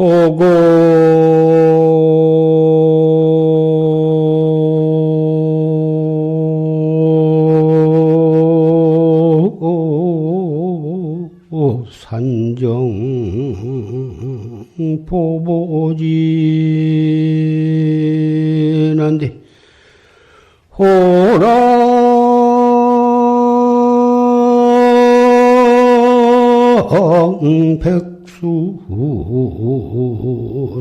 고고 산정 보보진한데 호랑 백수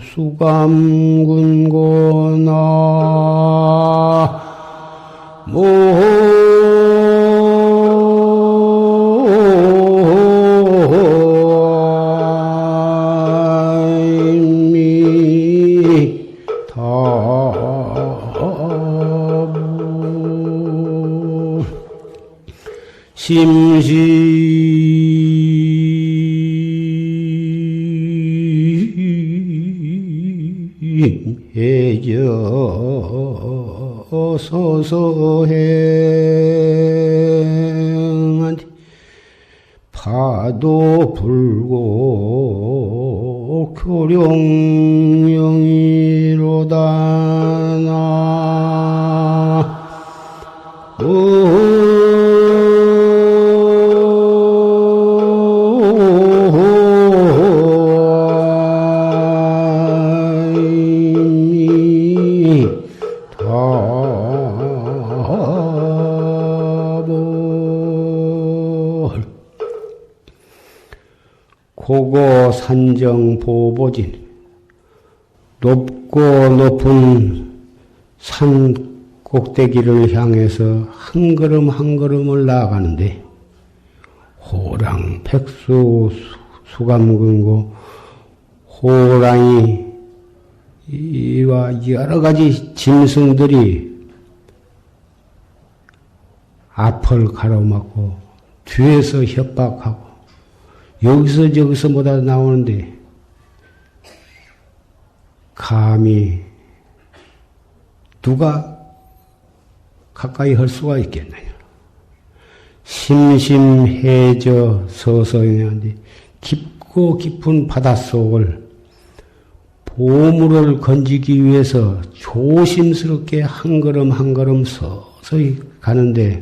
수감군고나 심심해져 서서행한디 파도 불고 교룡영이로다 나 고고 산정 보보진 높고 높은 산 꼭대기를 향해서 한 걸음 한 걸음을 나아가는데 호랑 백수 수감군고 호랑이 이와 여러 가지 짐승들이 앞을 가로막고 뒤에서 협박하고 여기서 저기서 뭐다 나오는데 감히 누가 가까이 할 수가 있겠느냐. 심심해져 서서히한데 깊고 깊은 바닷속을 보물을 건지기 위해서 조심스럽게 한 걸음 한 걸음 서서히 가는데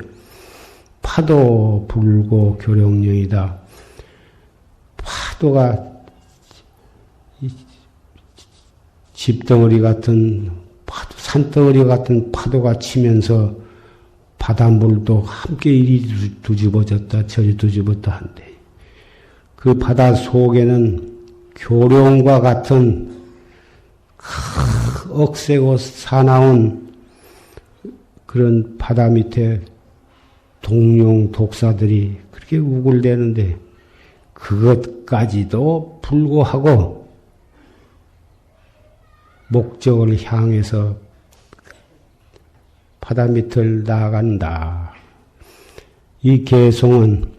파도 불고 교룡령이다. 파도가 집덩어리 같은 산덩어리 같은 파도가 치면서 바닷물도 함께 이리 뒤집어졌다 저리 뒤집었다 한데 그 바다 속에는 교룡과 같은 억세고 사나운 그런 바다 밑에 동룡 독사들이 그렇게 우글대는데 그것까지도 불구하고 목적을 향해서 바다 밑을 나아간다. 이 개송은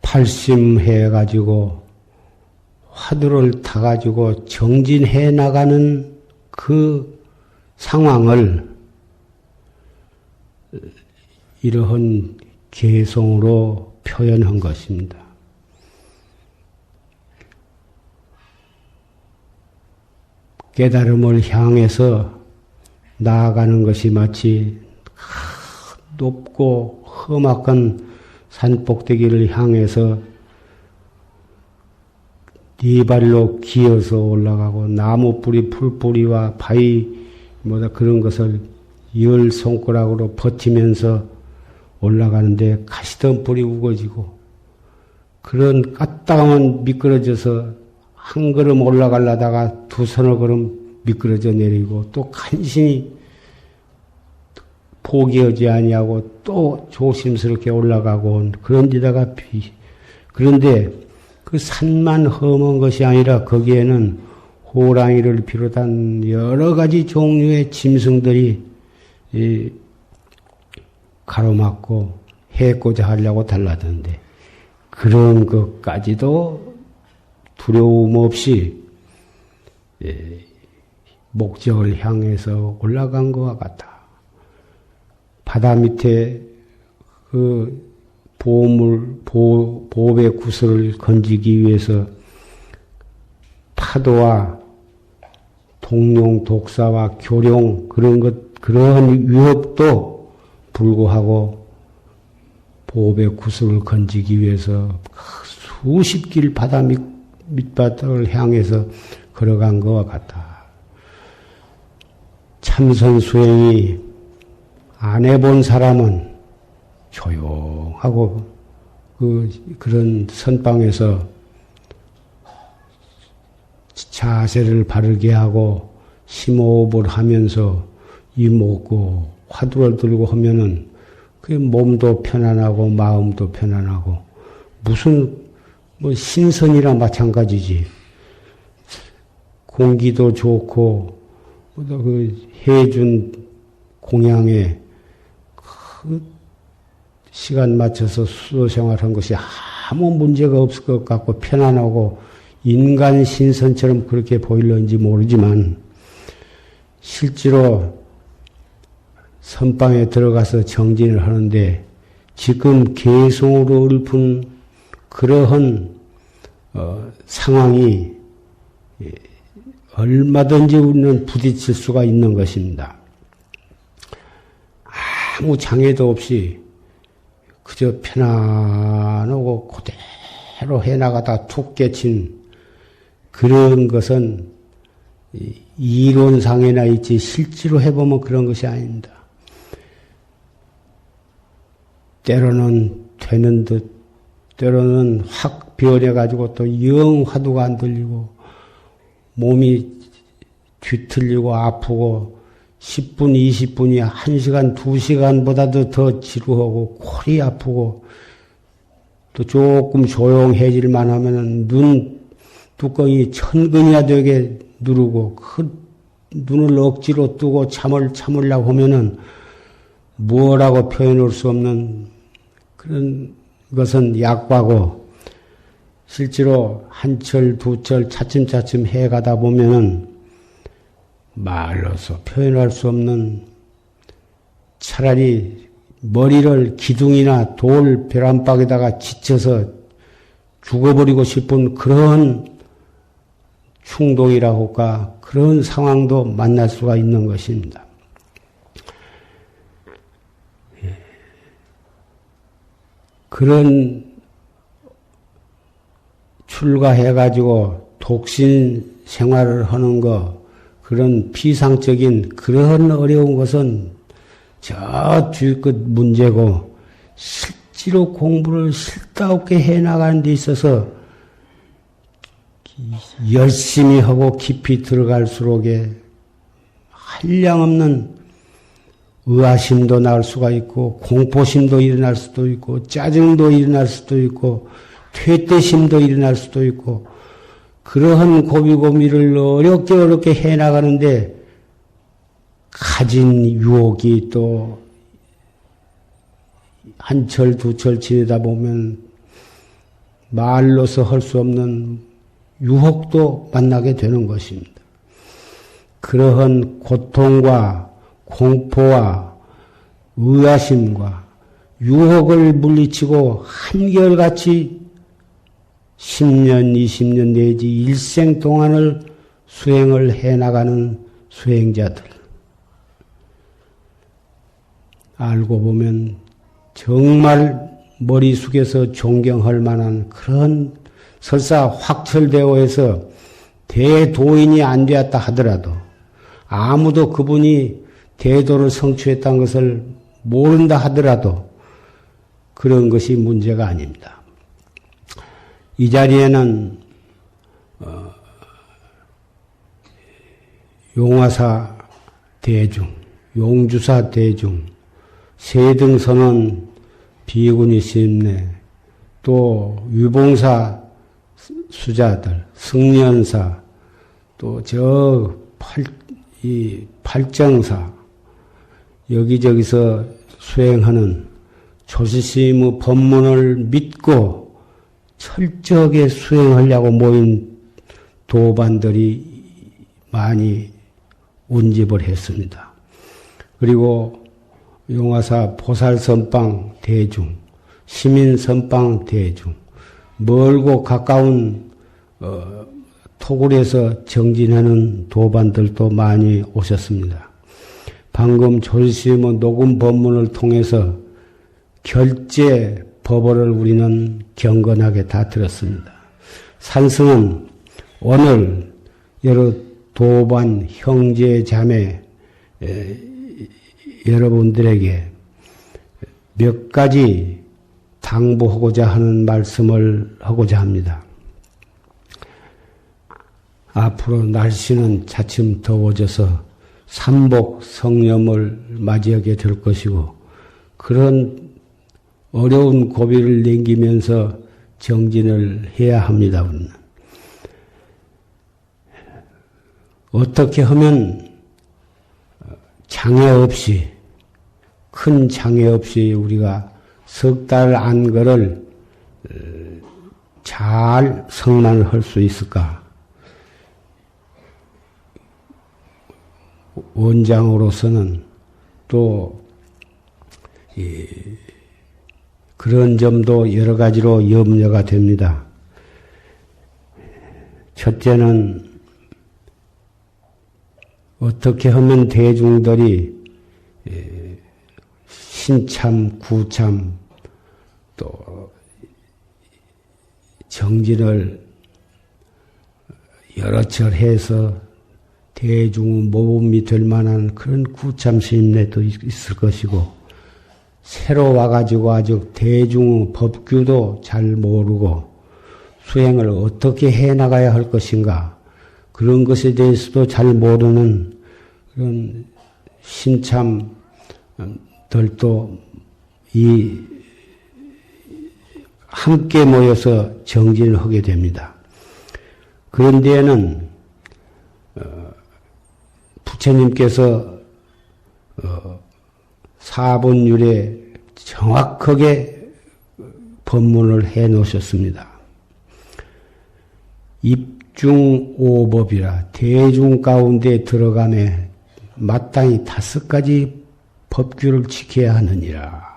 팔심해가지고 화두를 타가지고 정진해 나가는 그 상황을 이러한 개송으로 표현한 것입니다. 깨달음을 향해서 나아가는 것이 마치 높고 험악한 산꼭대기를 향해서 네 발로 기어서 올라가고 나무 뿌리, 풀뿌리와 바위 뭐다 그런 것을 열 손가락으로 버티면서 올라가는데 가시덤불이 우거지고 그런 까딱하면 미끄러져서 한 걸음 올라가려다가 두 서너 걸음 미끄러져 내리고 또 간신히 포기하지 아니하고 또 조심스럽게 올라가고 온 그런 데다가 그런데 그 산만 험한 것이 아니라 거기에는 호랑이를 비롯한 여러 가지 종류의 짐승들이 가로막고 해코자 하려고 달라드는데 그런 것까지도 두려움 없이 목적을 향해서 올라간 것과 같다. 바다 밑에 그 보배 구슬을 건지기 위해서 파도와 동룡, 독사와 교룡 그러한 위협도 불구하고 보배 구슬을 건지기 위해서 수십 길 바다 밑바닥을 향해서 걸어간 것과 같다. 참선 수행이 안 해본 사람은 조용하고 그런 선방에서 자세를 바르게 하고 심호흡을 하면서 이목고 화두를 들고 하면은 그 몸도 편안하고 마음도 편안하고 무슨 신선이랑 마찬가지지. 공기도 좋고 그 해준 공양에 그 시간 맞춰서 수도 생활한 것이 아무 문제가 없을 것 같고 편안하고 인간 신선처럼 그렇게 보일런지 모르지만 실제로 선방에 들어가서 정진을 하는데 지금 개성으로 읊은 그러한 상황이 얼마든지 우리는 부딪힐 수가 있는 것입니다. 아무 장애도 없이 그저 편안하고 그대로 해나가다 툭 깨친 그런 것은 이론상에나 있지 실제로 해보면 그런 것이 아닙니다. 때로는 되는 듯 때로는 확 변해가지고 또 영 화두가 안 들리고 몸이 뒤틀리고 아프고 10분, 20분이 1시간, 2시간보다도 더 지루하고 콜이 아프고 또 조금 조용해질만 하면은 눈 뚜껑이 천근이나 되게 누르고 그 눈을 억지로 뜨고 참으려고 하면은 뭐라고 표현할 수 없는 그런 것은 약과고 실제로 한철, 두철 차츰차츰 해가다 보면은 말로서 표현할 수 없는 차라리 머리를 기둥이나 돌 벼람박에다가 지쳐서 죽어버리고 싶은 그런 충동이라고 할까 그런 상황도 만날 수가 있는 것입니다. 그런 출가해가지고 독신 생활을 하는 거 그런 피상적인 그런 어려운 것은 저 뒤끝 문제고 실제로 공부를 실다없게 해나가는 데 있어서 열심히 하고 깊이 들어갈수록에 한량없는 의아심도 날 수가 있고 공포심도 일어날 수도 있고 짜증도 일어날 수도 있고 퇴퇴심도 일어날 수도 있고 그러한 고비고미를 어렵게 해나가는데 가진 유혹이 또 한철 두철 지내다 보면 말로서 할 수 없는 유혹도 만나게 되는 것입니다. 그러한 고통과 공포와 의아심과 유혹을 물리치고 한결같이 10년, 20년 내지 일생 동안을 수행을 해나가는 수행자들. 알고 보면 정말 머리 숙여서 존경할 만한 그런 설사 확철대오해서 대도인이 안 되었다 하더라도 아무도 그분이 대도를 성취했다는 것을 모른다 하더라도 그런 것이 문제가 아닙니다. 이 자리에는 용화사 대중, 용주사 대중, 세등선언 비구니 스님네, 또 유봉사 수자들, 승련사, 또 팔정사, 여기저기서 수행하는 조실스님의 법문을 믿고 철저하게 수행하려고 모인 도반들이 많이 운집을 했습니다. 그리고 용화사 보살선방 대중, 시민선방 대중, 멀고 가까운 토굴에서 정진하는 도반들도 많이 오셨습니다. 방금 조실스님의 녹음 법문을 통해서 결제 법어를 우리는 경건하게 다 들었습니다. 산승은 오늘 여러 도반 형제 자매 여러분들에게 몇 가지 당부하고자 하는 말씀을 하고자 합니다. 앞으로 날씨는 차츰 더워져서 삼복 성염을 맞이하게 될 것이고 그런 어려운 고비를 넘기면서 정진을 해야 합니다. 우리는. 어떻게 하면 장애 없이 큰 장애 없이 우리가 석 달 안거를 잘 성만을 할 수 있을까? 원장으로서는 또 그런 점도 여러 가지로 염려가 됩니다. 첫째는 어떻게 하면 대중들이 신참, 구참, 또 정진을 여러 철 해서 대중 모범이 될 만한 그런 구참 스님네도 있을 것이고, 새로 와가지고 아직 대중 법규도 잘 모르고 수행을 어떻게 해나가야 할 것인가, 그런 것에 대해서도 잘 모르는 그런 신참들도 함께 모여서 정진을 하게 됩니다. 그런 데에는 부처님께서 사본율에 정확하게 법문을 해 놓으셨습니다. 입중오법이라 대중 가운데 들어가매 마땅히 5가지 법규를 지켜야 하느니라.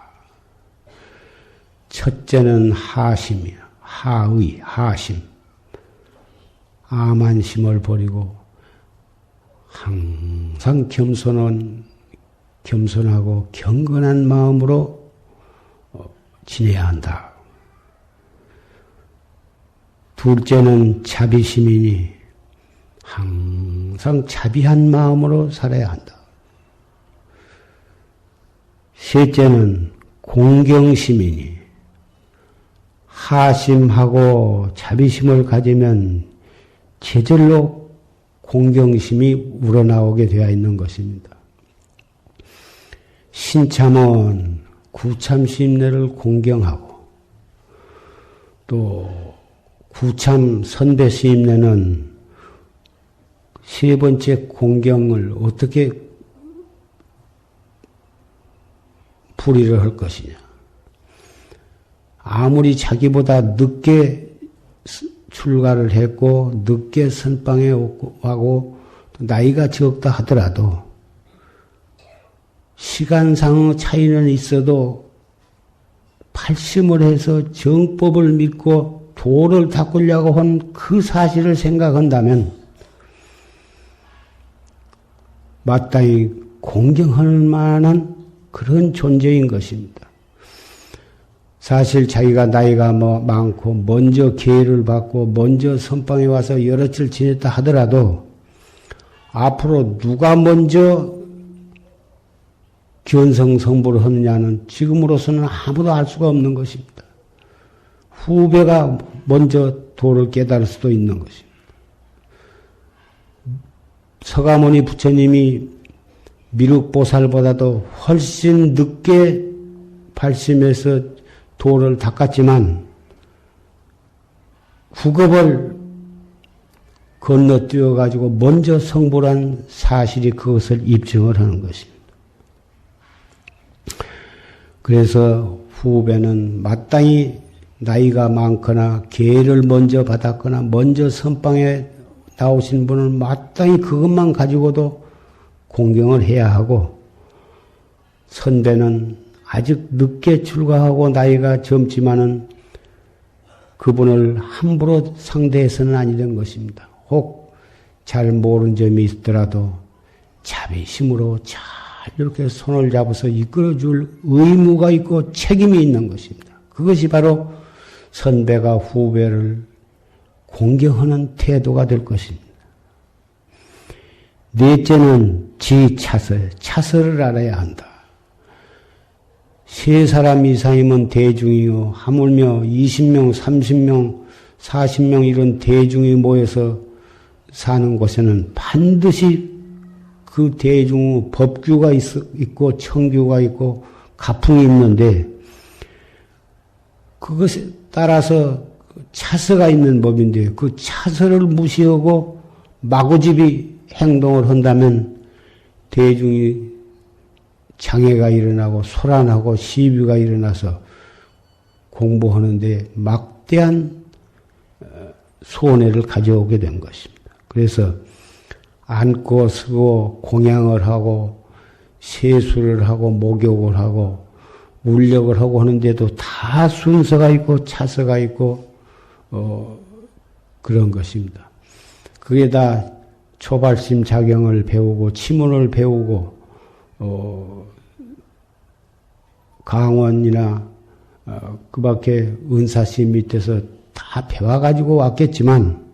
첫째는 하심이야. 하의, 하심. 아만심을 버리고 항상 겸손하고 경건한 마음으로 지내야 한다. 둘째는 자비심이니 항상 자비한 마음으로 살아야 한다. 셋째는 공경심이니 하심하고 자비심을 가지면 제절로 공경심이 우러나오게 되어 있는 것입니다. 신참은 구참심내를 공경하고 또 구참 선배스님네는 세 번째 공경을 어떻게 풀이를 할 것이냐. 아무리 자기보다 늦게 출가를 했고 늦게 선방에 오고 나이가 적다 하더라도 시간상 차이는 있어도 발심을 해서 정법을 믿고 도를 닦으려고 한 그 사실을 생각한다면 마땅히 공경할 만한 그런 존재인 것입니다. 사실 자기가 나이가 많고 먼저 기회를 받고 먼저 선방에 와서 여러 철 지냈다 하더라도 앞으로 누가 먼저 견성성불을 하느냐는 지금으로서는 아무도 알 수가 없는 것입니다. 후배가 먼저 도를 깨달을 수도 있는 것입니다. 서가모니 부처님이 미륵보살보다도 훨씬 늦게 발심해서 도를 닦았지만 국업을 건너뛰어 가지고 먼저 성불한 사실이 그것을 입증을 하는 것입니다. 그래서 후배는 마땅히 나이가 많거나 기회를 먼저 받았거나 먼저 선방에 나오신 분은 마땅히 그것만 가지고도 공경을 해야 하고, 선배는 아직 늦게 출가하고 나이가 젊지만은 그분을 함부로 상대해서는 아니던 것입니다. 혹 잘 모르는 점이 있더라도 자비심으로 잘 이렇게 손을 잡아서 이끌어줄 의무가 있고 책임이 있는 것입니다. 그것이 바로 선배가 후배를 공경하는 태도가 될 것입니다. 넷째는 지차설, 차설을 알아야 한다. 세 사람 이상이면 대중이요. 하물며 20명, 30명, 40명 이런 대중이 모여서 사는 곳에는 반드시 그 대중 법규가 있고 청규가 있고 가풍이 있는데 그것에 따라서 차서가 있는 법인데 그 차서를 무시하고 마구잡이 행동을 한다면 대중이 장애가 일어나고 소란하고 시비가 일어나서 공부하는데 막대한 손해를 가져오게 된 것입니다. 그래서 앉고 서고 공양을 하고 세수를 하고 목욕을 하고 울력을 하고 하는데도 다 순서가 있고 차서가 있고 그런 것입니다. 그게 다 초발심 자경을 배우고 치문을 배우고 강원이나 그 밖에 은사씨 밑에서 다 배워가지고 왔겠지만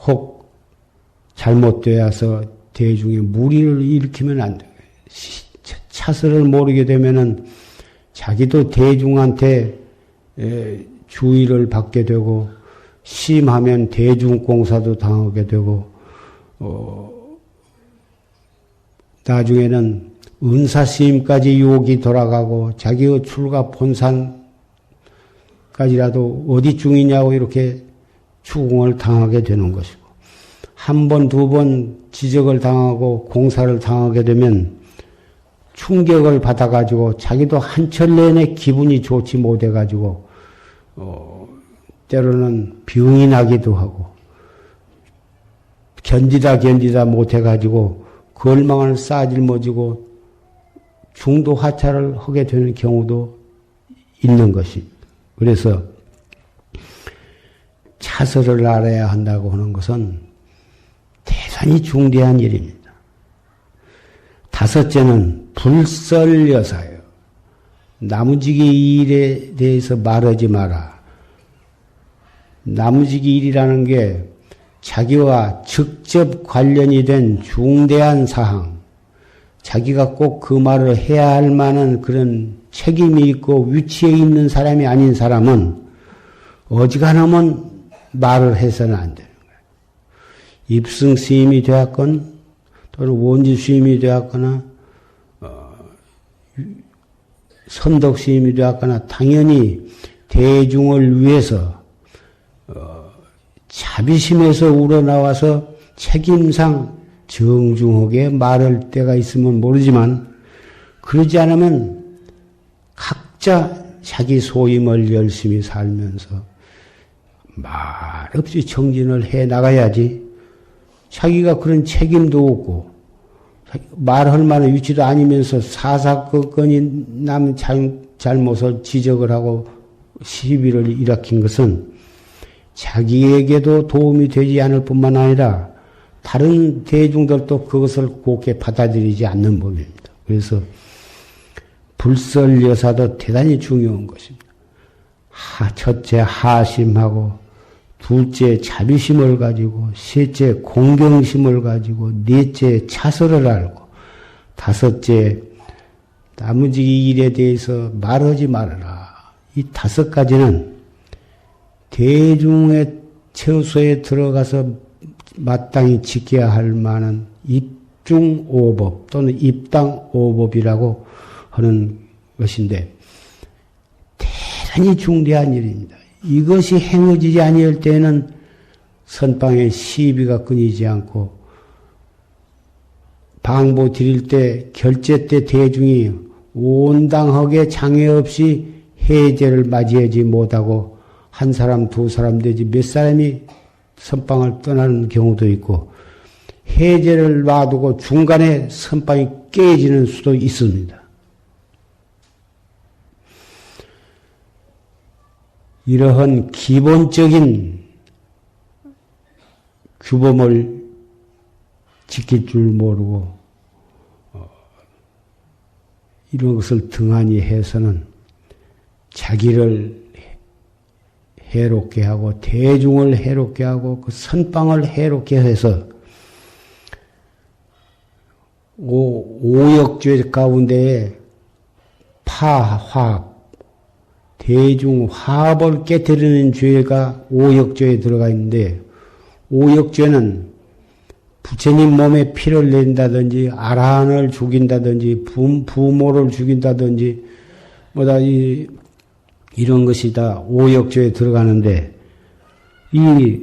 혹 잘못되어서 대중의 무리를 일으키면 안 돼요. 차설을 모르게 되면은 자기도 대중한테 주의를 받게 되고 심하면 대중공사도 당하게 되고 나중에는 은사스님까지 유혹이 돌아가고 자기의 출가 본산까지라도 어디 중이냐고 이렇게 추궁을 당하게 되는 것이고 한 번, 두 번 지적을 당하고 공사를 당하게 되면 충격을 받아가지고 자기도 한철 내내 기분이 좋지 못해가지고 때로는 병이 나기도 하고 견디다 못해가지고 걸망을 싸질머지고 중도 하차를 하게 되는 경우도 있는 것입니다. 그래서 차설을 알아야 한다고 하는 것은 대단히 중대한 일입니다. 다섯째는 불설여사예요. 나무지기 일에 대해서 말하지 마라. 나무지기 일이라는 게 자기와 직접 관련이 된 중대한 사항, 자기가 꼭 그 말을 해야 할 만한 그런 책임이 있고 위치에 있는 사람이 아닌 사람은 어지간하면 말을 해서는 안 되는 거예요. 입승 스님이 되었건 또는 원지 스님이 되었거나 선덕 스님이 되었거나 당연히 대중을 위해서 자비심에서 우러나와서 책임상 정중하게 말할 때가 있으면 모르지만 그러지 않으면 각자 자기 소임을 열심히 살면서 말없이 정진을 해 나가야지 자기가 그런 책임도 없고 말할 만한 위치도 아니면서 사사건건이 남 잘못을 지적을 하고 시비를 일으킨 것은 자기에게도 도움이 되지 않을 뿐만 아니라 다른 대중들도 그것을 곱게 받아들이지 않는 법입니다. 그래서 불설여사도 대단히 중요한 것입니다. 첫째 하심하고 둘째 자비심을 가지고 셋째 공경심을 가지고 넷째 차설을 알고 다섯째 나무지기 일에 대해서 말하지 말아라. 이 다섯 가지는 대중의 처소에 들어가서 마땅히 지켜야 할 만한 입중오법 또는 입당오법이라고 하는 것인데 대단히 중대한 일입니다. 이것이 행해지지 아니할 때에는 선방에 시비가 끊이지 않고 방부 드릴 때 결제 때 대중이 온당하게 장애 없이 해제를 맞이하지 못하고 한 사람 두 사람 되지 몇 사람이 선방을 떠나는 경우도 있고 해제를 놔두고 중간에 선방이 깨지는 수도 있습니다. 이러한 기본적인 규범을 지킬 줄 모르고 이런 것을 등한히 해서는 자기를 해롭게 하고 대중을 해롭게 하고 그 선방을 해롭게 해서 오역죄 가운데에 파화합 대중 화합을 깨뜨리는 죄가 오역죄에 들어가 있는데 오역죄는 부처님 몸에 피를 낸다든지 아라한을 죽인다든지 부모를 죽인다든지 뭐다 이런 것이 다 오역죄에 들어가는데 이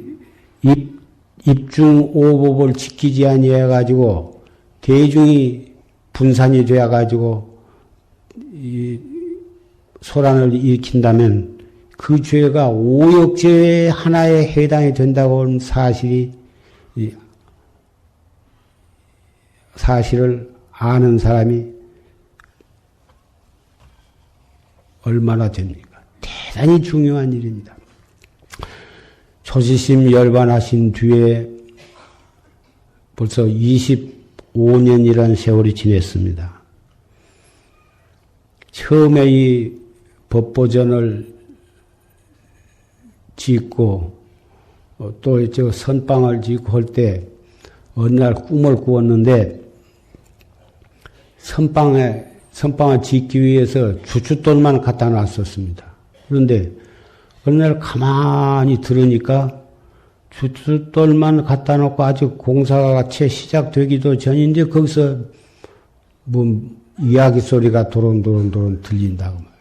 입중 오법을 지키지 아니해 가지고 대중이 분산이 되어 가지고 이 소란을 일으킨다면 그 죄가 오역죄 하나에 해당이 된다고 하는 사실을 아는 사람이 얼마나 됩니까? 대단히 중요한 일입니다. 조지심 열반하신 뒤에 벌써 25년이라는 세월이 지냈습니다. 처음에 이 법보전을 짓고 또 저 선방을 짓고 할 때 어느 날 꿈을 꾸었는데 선방을 짓기 위해서 주춧돌만 갖다 놨었습니다. 그런데 어느 날 가만히 들으니까 주춧돌만 갖다 놓고 아직 공사가 채 시작되기도 전인데 거기서 뭐 이야기 소리가 도론도론 들린다고 말이에요.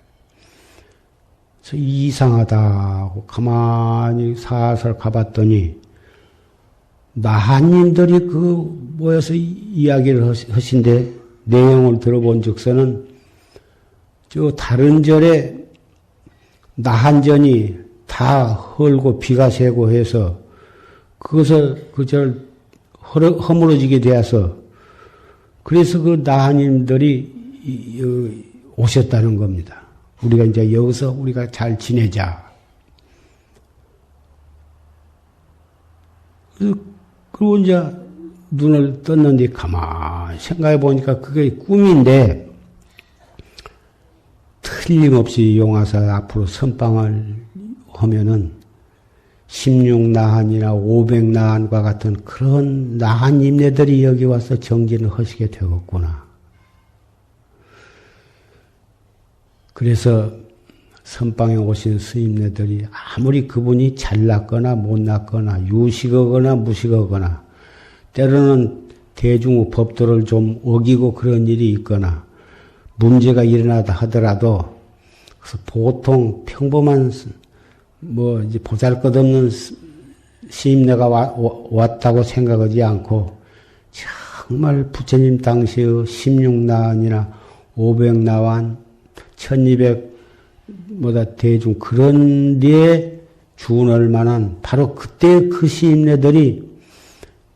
그래서 이상하다 하고 가만히 살살 가봤더니 나한님들이 모여서 이야기를 하신데 내용을 들어본 즉서는 저 다른 절에 나한전이 다 헐고 비가 새고 해서 그것을 그 절 허물어지게 되어서 그래서 그 나한님들이 오셨다는 겁니다. 우리가 이제 여기서 우리가 잘 지내자. 그리고 이제 눈을 떴는데 가만히 생각해 보니까 그게 꿈인데 틀림없이 용화사 앞으로 선방을 하면은 16나한이나 500나한과 같은 그런 나한임내들이 여기 와서 정진을 하시게 되겠구나. 그래서 선방에 오신 스님네들이 아무리 그분이 잘났거나 못났거나 유식하거나 무식하거나 때로는 대중 법도를 좀 어기고 그런 일이 있거나 문제가 일어나다 하더라도 그래서 보통 평범한 이제 보잘것없는 스님네가 왔다고 생각하지 않고 정말 부처님 당시의 16나한이나 500나한 1200 대중 그런 데에 준할 만한 바로 그때 그 스님네들이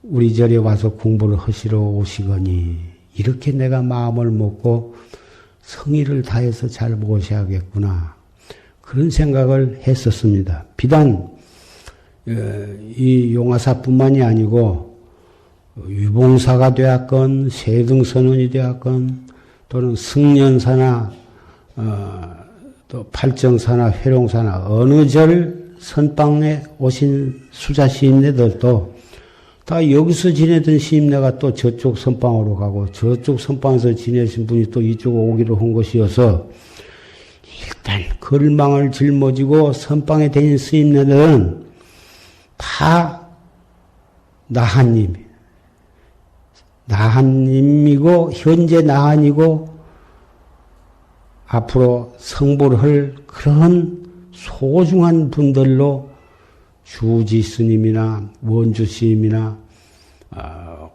우리 절에 와서 공부를 하시러 오시거니 이렇게 내가 마음을 먹고 성의를 다해서 잘 모셔야겠구나. 그런 생각을 했었습니다. 비단 이 용화사뿐만이 아니고 유봉사가 되었건 세등선원이 되었건 또는 승련사나 또 팔정사나 회룡사나 어느 절 선방에 오신 수자 시인네들도 다 여기서 지내던 시인네가 또 저쪽 선방으로 가고 저쪽 선방에서 지내신 분이 또 이쪽으로 오기로 한 것이어서 일단 걸망을 짊어지고 선방에 다닌 스님네들은 다 나한님이고 현재 나한이고 앞으로 성불을 할 그런 소중한 분들로 주지 스님이나 원주 스님이나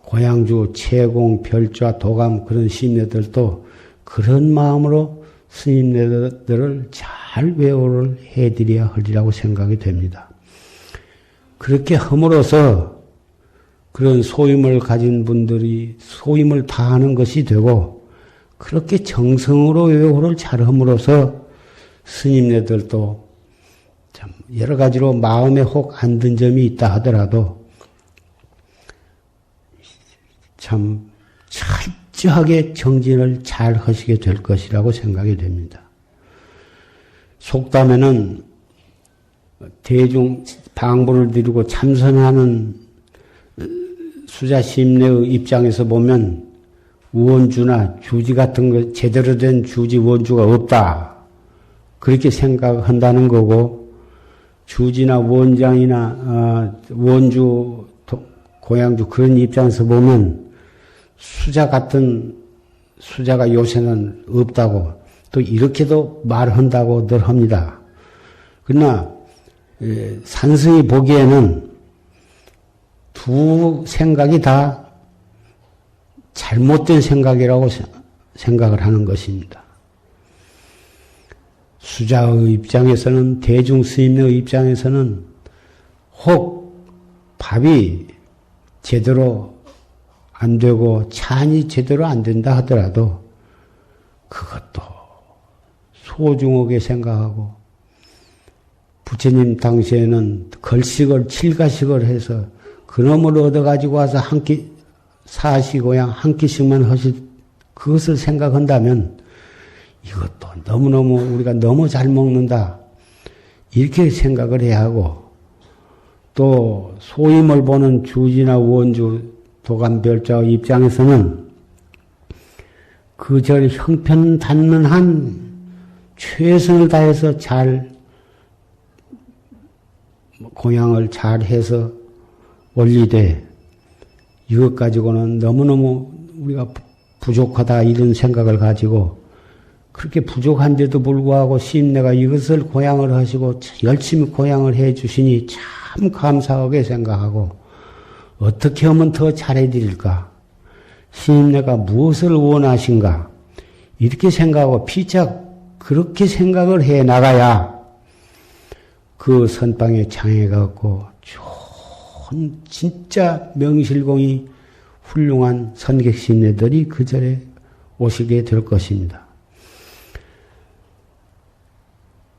고양주 채공 별좌 도감 그런 스님네들도 그런 마음으로 스님네들을 잘 외워를 해드려야 하리라고 생각이 됩니다. 그렇게 함으로써 그런 소임을 가진 분들이 소임을 다하는 것이 되고 그렇게 정성으로 외호를 잘 함으로써 스님네들도 참 여러 가지로 마음에 혹 안 든 점이 있다 하더라도 참 철저하게 정진을 잘 하시게 될 것이라고 생각이 됩니다. 속담에는 대중 방부를 드리고 참선하는 수자 시임내의 입장에서 보면 원주나 주지 같은 거 제대로 된 주지 원주가 없다. 그렇게 생각한다는 거고 주지나 원장이나 원주 고향주 그런 입장에서 보면 수자 같은 수자가 요새는 없다고 또 이렇게도 말한다고 늘 합니다. 그러나 산승이 보기에는 두 생각이 다 잘못된 생각이라고 생각을 하는 것입니다. 수자의 입장에서는 대중 스님의 입장에서는 혹 밥이 제대로 안 되고 찬이 제대로 안 된다 하더라도 그것도 소중하게 생각하고 부처님 당시에는 걸식을 칠가식을 해서 그놈을 얻어가지고 와서 한 끼 사시고야 한 끼씩만 하실 그것을 생각한다면 이것도 너무너무 우리가 너무 잘 먹는다 이렇게 생각을 해야 하고 또 소임을 보는 주지나 원주 도감별자 입장에서는 그 절 형편닿는 한 최선을 다해서 잘 공양을 잘 해서 올리되 이것 가지고는 너무너무 우리가 부족하다 이런 생각을 가지고 그렇게 부족한데도 불구하고 시임내가 이것을 고양을 하시고 열심히 고양을 해 주시니 참 감사하게 생각하고 어떻게 하면 더 잘해드릴까? 시임내가 무엇을 원하신가? 이렇게 생각하고 피착 그렇게 생각을 해 나가야 그 선방에 장애가 없고 좋은 진짜 명실공히 훌륭한 선객 시임내들이 그 절에 오시게 될 것입니다.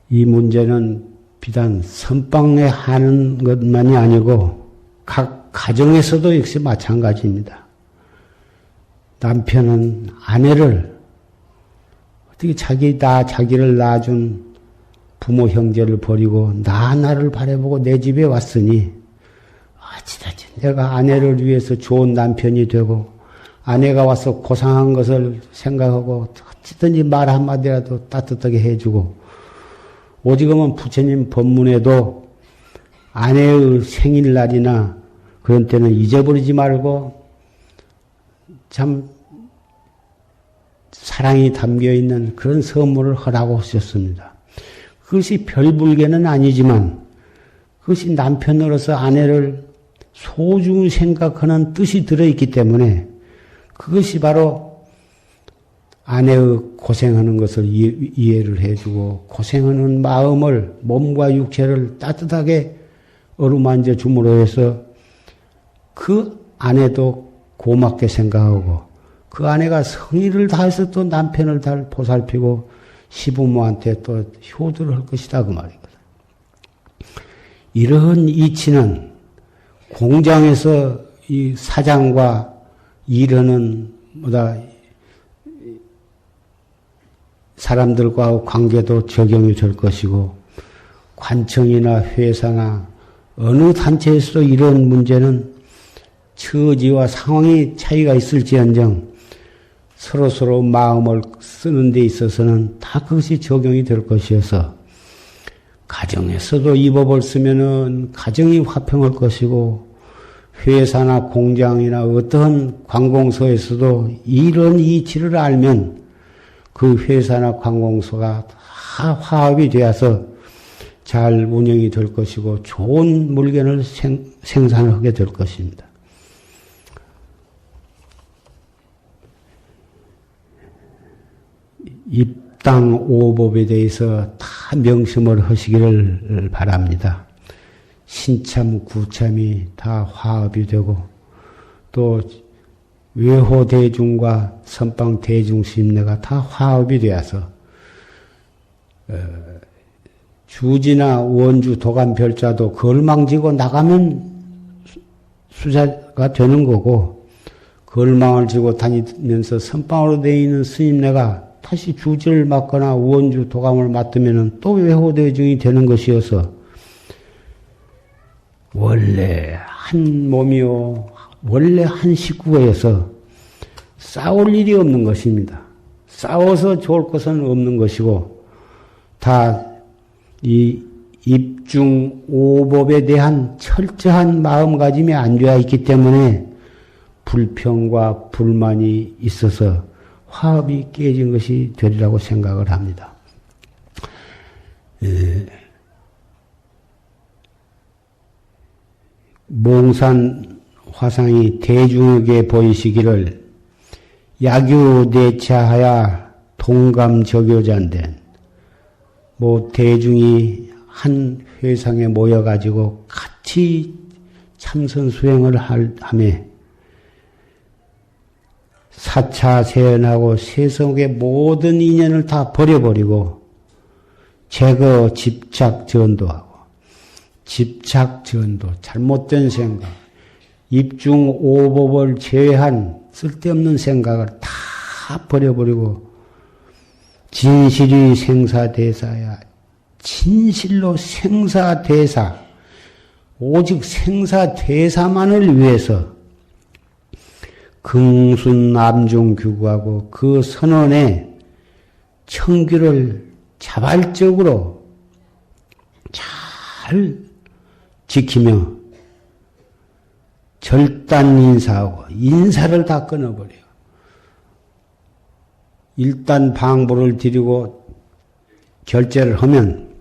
이 문제는 비단 선방에 하는 것만이 아니고 각 가정에서도 역시 마찬가지입니다. 남편은 아내를 어떻게 자기를 낳아준 부모 형제를 버리고 나를 바라보고 내 집에 왔으니 어찌다지 내가 아내를 위해서 좋은 남편이 되고 아내가 와서 고상한 것을 생각하고 어찌든지 말 한마디라도 따뜻하게 해주고 오직은 부처님 법문에도 아내의 생일날이나 그런 때는 잊어버리지 말고 참 사랑이 담겨있는 그런 선물을 하라고 하셨습니다. 그것이 별불개는 아니지만 그것이 남편으로서 아내를 소중히 생각하는 뜻이 들어있기 때문에 그것이 바로 아내의 고생하는 것을 이해를 해주고 고생하는 마음을 몸과 육체를 따뜻하게 어루만져 줌으로 해서 그 아내도 고맙게 생각하고 그 아내가 성의를 다해서 또 남편을 잘 보살피고 시부모한테 또 효도를 할 것이다 그 말이거든. 이러한 이치는 공장에서 이 사장과 일하는 사람들과 관계도 적용이 될 것이고 관청이나 회사나 어느 단체에서도 이런 문제는 처지와 상황이 차이가 있을지언정 서로 마음을 쓰는 데 있어서는 다 그것이 적용이 될 것이어서 가정에서도 이 법을 쓰면은 가정이 화평할 것이고 회사나 공장이나 어떠한 관공서에서도 이런 이치를 알면 그 회사나 관공서가 다 화합이 되어서 잘 운영이 될 것이고 좋은 물건을 생산하게 될 것입니다. 입당 오법에 대해서 다 명심을 하시기를 바랍니다. 신참, 구참이 다 화합이 되고 또 외호 대중과 선방 대중 심내가 다 화합이 되어서 주지나 원주 도감 별자도 걸망지고 나가면 수자가 되는 거고 걸망을 쥐고 다니면서 선방으로 되어 있는 스님네가 다시 주지를 맡거나 원주 도감을 맡으면 또 외호대중이 되는 것이어서 원래 한 몸이요, 원래 한 식구여서 싸울 일이 없는 것입니다. 싸워서 좋을 것은 없는 것이고 다 이 입중 오법에 대한 철저한 마음가짐이 안되어 있기 때문에 불평과 불만이 있어서 화합이 깨진 것이 되리라고 생각을 합니다. 몽산 화상이 대중에게 보이시기를 야규대차하야 동감적요잔된 대중이 한 회상에 모여가지고 같이 참선 수행을 하며 사차세연하고 세속의 모든 인연을 다 버려버리고 제거 집착전도하고 집착전도, 잘못된 생각, 입중 오법을 제외한 쓸데없는 생각을 다 버려버리고 진실이 생사대사야. 진실로 생사대사, 오직 생사대사만을 위해서 긍순암중규구하고 그 선언의 청규를 자발적으로 잘 지키며 절단 인사하고 인사를 다 끊어버려요. 일단 방부를 드리고 결제를 하면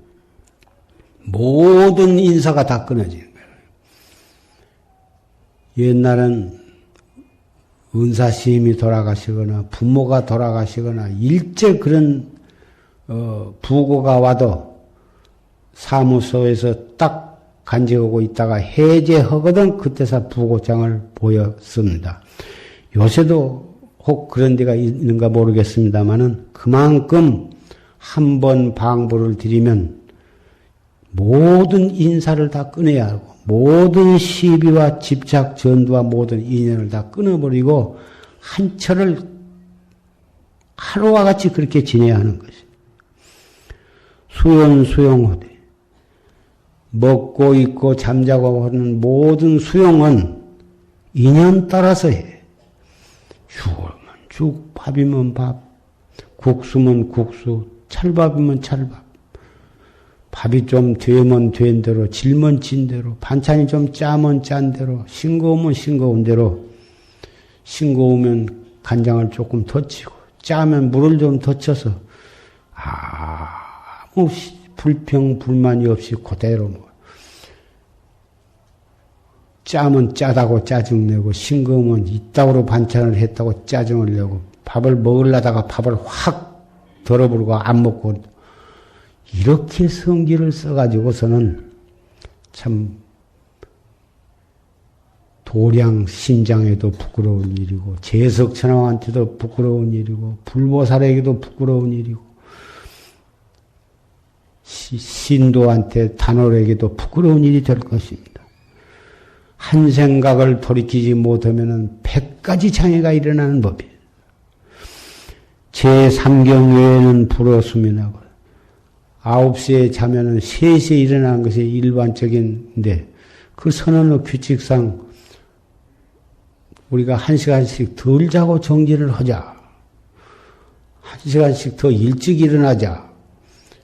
모든 인사가 다 끊어지는 거예요. 옛날은 은사스님이 돌아가시거나 부모가 돌아가시거나 일제 그런 부고가 와도 사무소에서 딱 간직하고 있다가 해제하거든 그때서 부고장을 보였습니다. 요새도 혹 그런 데가 있는가 모르겠습니다만은 그만큼 한 번 방부를 드리면 모든 인사를 다 끊어야 하고 모든 시비와 집착, 전두와 모든 인연을 다 끊어버리고 한철을 하루와 같이 그렇게 지내야 하는 것입니다. 수용하되 먹고 있고 잠자고 하는 모든 수용은 인연 따라서 해. 죽으면 죽, 밥이면 밥, 국수면 국수, 찰밥이면 찰밥. 밥이 좀 되면 된 대로, 질면 진 대로, 반찬이 좀 짜면 짠 대로, 싱거우면 싱거운 대로, 싱거우면 간장을 조금 더 치고, 짜면 물을 좀 더 쳐서, 아무 불평, 불만이 없이 그대로 짜면 짜다고 짜증내고, 싱거우면 이따구로 반찬을 했다고 짜증을 내고, 밥을 먹으려다가 밥을 확 덜어버리고 안 먹고, 이렇게 성질을 써가지고서는 참 도량 신장에도 부끄러운 일이고 재석천왕한테도 부끄러운 일이고 불보살에게도 부끄러운 일이고 신도한테 단월에게도 부끄러운 일이 될 것입니다. 한 생각을 돌이키지 못하면 100가지 장애가 일어나는 법이에요. 제3경 외에는 불어수면하고 9시에 자면은 3시에 일어나는 것이 일반적인데, 그 선언의 규칙상 우리가 1시간씩 덜 자고 정진을 하자. 1시간씩 더 일찍 일어나자.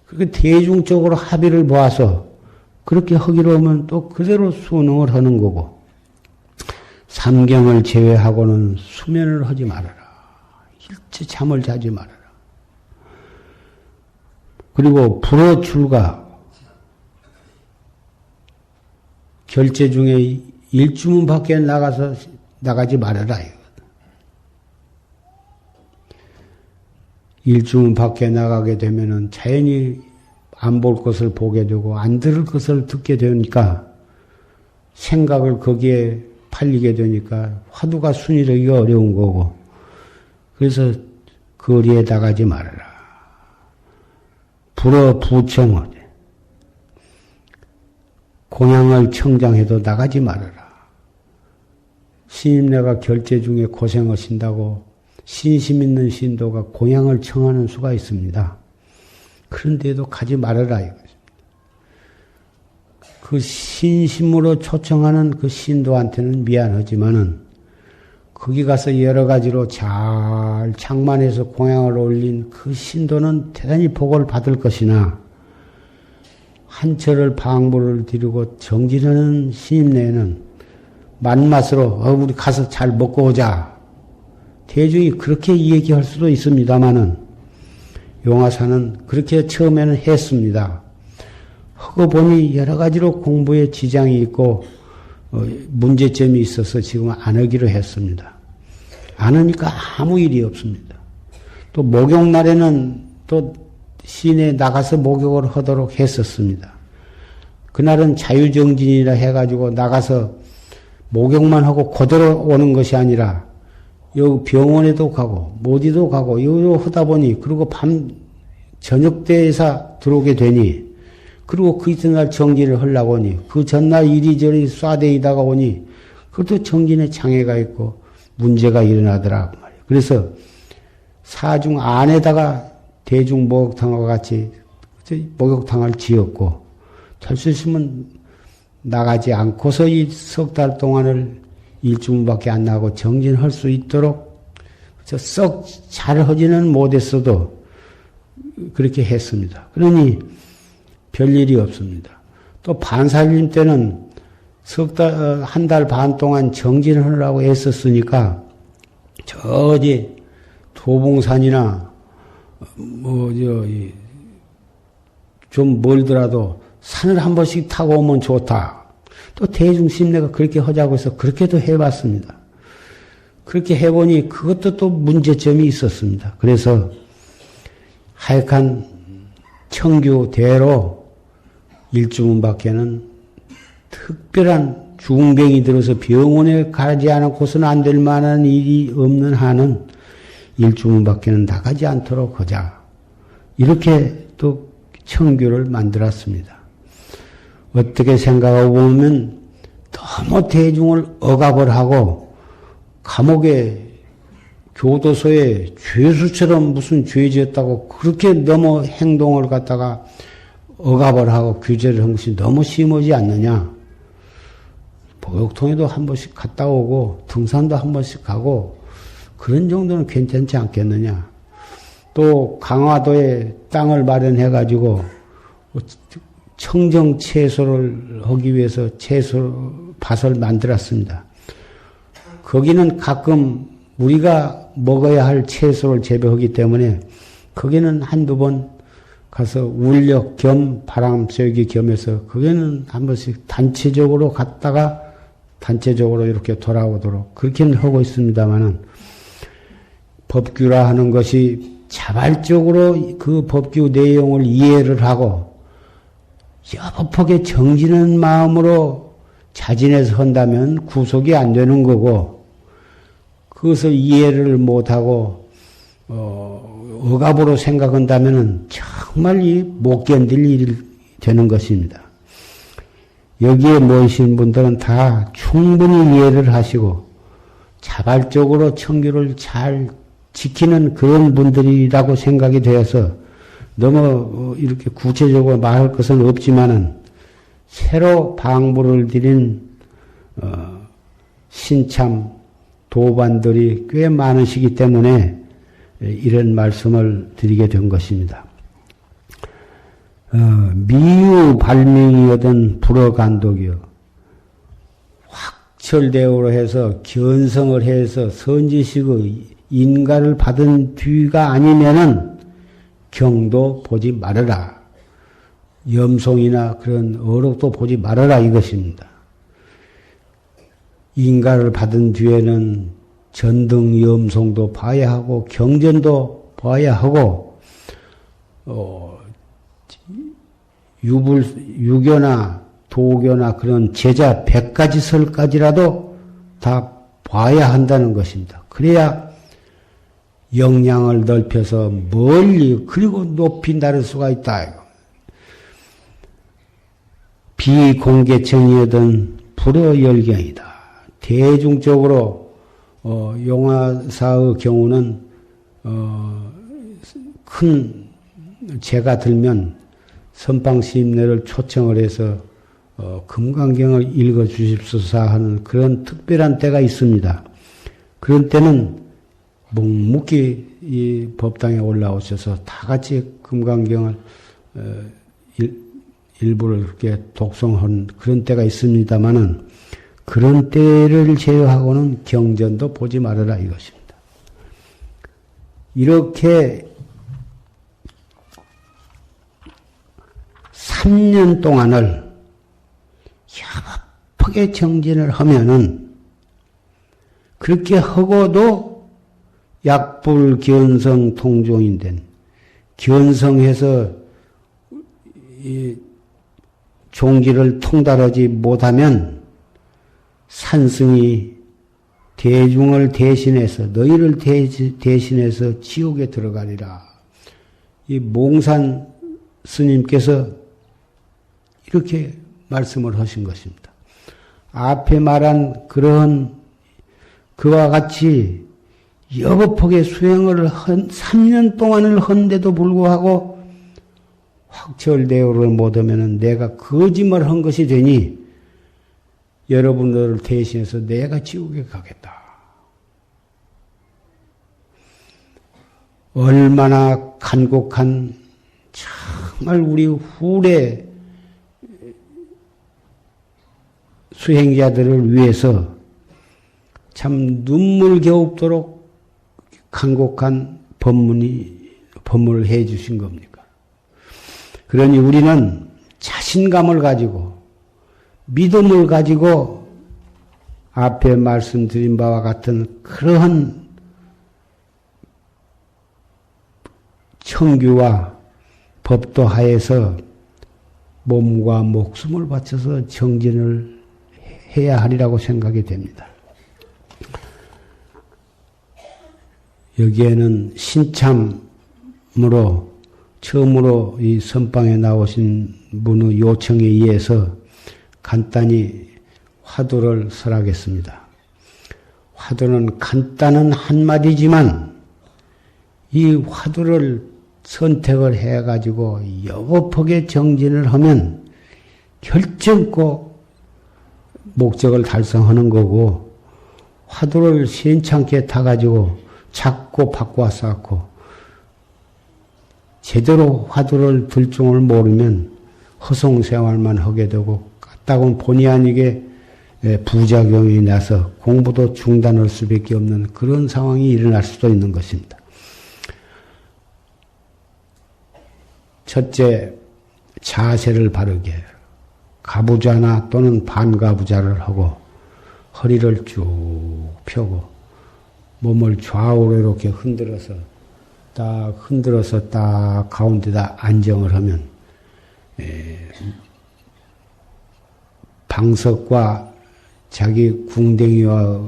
그렇게 대중적으로 합의를 모아서 그렇게 하기로 하면 또 그대로 순응을 하는 거고, 3경을 제외하고는 수면을 하지 말아라. 일체 잠을 자지 말아라. 그리고 불어출가 결제 중에 일주문 밖에 나가지 말아라. 일주문 밖에 나가게 되면은 자연히 안 볼 것을 보게 되고 안 들을 것을 듣게 되니까 생각을 거기에 팔리게 되니까 화두가 순이하기가 어려운 거고, 그래서 거리에 나가지 말아라. 불어 부청하되 공양을 청장해도 나가지 말아라. 신임내가 결제 중에 고생하신다고 신심 있는 신도가 공양을 청하는 수가 있습니다. 그런데도 가지 말아라 이것입니다. 그 신심으로 초청하는 그 신도한테는 미안하지만은 거기 가서 여러 가지로 잘 장만해서 공양을 올린 그 신도는 대단히 복을 받을 것이나 한철을 방부를 드리고 정진하는 신임내에는 만맛으로 우리 가서 잘 먹고 오자. 대중이 그렇게 얘기할 수도 있습니다마는 용화사는 그렇게 처음에는 했습니다. 하고 보니 여러 가지로 공부에 지장이 있고 문제점이 있어서 지금 안 하기로 했습니다. 안 하니까 아무 일이 없습니다. 또 목욕날에는 또 시내에 나가서 목욕을 하도록 했었습니다. 그날은 자유정진이라 해가지고 나가서 목욕만 하고 그대로 오는 것이 아니라 여기 병원에도 가고 어디도 가고 이거 하다 보니 그리고 밤 저녁 때에서 들어오게 되니 그리고 그 이튿날 정진을 하려고 하니 그 전날 이리저리 쏴대이다가 오니 그것도 정진에 장애가 있고 문제가 일어나더라 말이에요. 그래서 사중 안에다가 대중 목욕탕과 같이 목욕탕을 지었고 될 수 있으면 나가지 않고서 이 석 달 동안을 일주문밖에 안 나고 정진할 수 있도록 썩 잘하지는 못했어도 그렇게 했습니다. 그러니 별일이 없습니다. 또 반살림 때는 한 달 반 동안 정진을 하려고 애썼으니까 저기 도봉산이나 좀 멀더라도 산을 한 번씩 타고 오면 좋다. 또 대중심내가 그렇게 하자고 해서 그렇게도 해봤습니다. 그렇게 해보니 그것도 또 문제점이 있었습니다. 그래서 하여간 청규대로 일주문밖에는 특별한 중병이 들어서 병원에 가지 않고서는 안 될 만한 일이 없는 한은 일주문밖에는 나가지 않도록 하자. 이렇게 또 청규를 만들었습니다. 어떻게 생각하고 보면 너무 대중을 억압을 하고 감옥에 교도소에 죄수처럼 무슨 죄 지었다고 그렇게 너무 행동을 갖다가 억압을 하고 규제를 한 것이 너무 심하지 않느냐. 목욕통에도 한 번씩 갔다 오고 등산도 한 번씩 가고 그런 정도는 괜찮지 않겠느냐. 또 강화도에 땅을 마련해 가지고 청정 채소를 하기 위해서 채소 밭을 만들었습니다. 거기는 가끔 우리가 먹어야 할 채소를 재배하기 때문에 거기는 한두 번 가서 울력 겸 바람 쐬기 겸해서 거기는 한 번씩 단체적으로 갔다가 단체적으로 이렇게 돌아오도록 그렇게는 하고 있습니다만은 법규라 하는 것이 자발적으로 그 법규 내용을 이해를 하고 여법하게 정지는 마음으로 자진해서 한다면 구속이 안 되는 거고 그것을 이해를 못하고 억압으로 생각한다면 정말 못 견딜 일이 되는 것입니다. 여기에 모이신 분들은 다 충분히 이해를 하시고 자발적으로 청규를 잘 지키는 그런 분들이라고 생각이 되어서 너무 이렇게 구체적으로 말할 것은 없지만은 새로 방부를 드린 신참 도반들이 꽤 많으시기 때문에 이런 말씀을 드리게 된 것입니다. 미유 발명이거든 불어간독이요. 확철대오로 해서 견성을 해서 선지식의 인가를 받은 뒤가 아니면은 경도 보지 말아라. 염송이나 그런 어록도 보지 말아라 이것입니다. 인가를 받은 뒤에는 전등 염송도 봐야 하고 경전도 봐야 하고 유교나 도교나 그런 제자 100가지설까지라도 다 봐야 한다는 것입니다. 그래야 역량을 넓혀서 멀리 그리고 높이 나를 수가 있다. 비공개청이었던 불어열경이다. 대중적으로 용화사의 경우는 큰 제가 들면 선방스님네를 초청을 해서 금강경을 읽어 주십소서 하는 그런 특별한 때가 있습니다. 그런 때는 묵묵히 이 법당에 올라오셔서 다 같이 금강경을 일부를 그렇게 독송한 그런 때가 있습니다만은 그런 때를 제외하고는 경전도 보지 말아라 이것입니다. 이렇게 3년 동안을 협하게 정진을 하면은 그렇게 하고도 약불견성 통종인된 견성해서 이 종기를 통달하지 못하면 산승이 대중을 대신해서 너희를 대신해서 지옥에 들어가리라. 이 몽산 스님께서 이렇게 말씀을 하신 것입니다. 앞에 말한 그런 그와 같이 여법하게 수행을 한 3년 동안을 한데도 불구하고 확철대오를 못하면 내가 거짓말 한 것이 되니 여러분들을 대신해서 내가 지옥에 가겠다. 얼마나 간곡한 정말 우리 후래 수행자들을 위해서 참 눈물겨웁도록 간곡한 법문을 해 주신 겁니까? 그러니 우리는 자신감을 가지고 믿음을 가지고 앞에 말씀드린 바와 같은 그러한 청규와 법도 하에서 몸과 목숨을 바쳐서 정진을 해야 하리라고 생각이 됩니다. 여기에는 신참으로 처음으로 이 선방에 나오신 분의 요청에 의해서 간단히 화두를 설하겠습니다. 화두는 간단한 한마디지만 이 화두를 선택을 해가지고 여법하게 정진을 하면 결정코 목적을 달성하는 거고 화두를 시원찮게 타가지고 자꾸 바꿔 쌓고 제대로 화두를 들 줄을 모르면 허송생활만 하게 되고 까딱은 본의 아니게 부작용이 나서 공부도 중단할 수밖에 없는 그런 상황이 일어날 수도 있는 것입니다. 첫째, 자세를 바르게 가부좌나 또는 반가부좌를 하고 허리를 쭉 펴고 몸을 좌우로 이렇게 흔들어서 딱 가운데다 안정을 하면 방석과 자기 궁뎅이와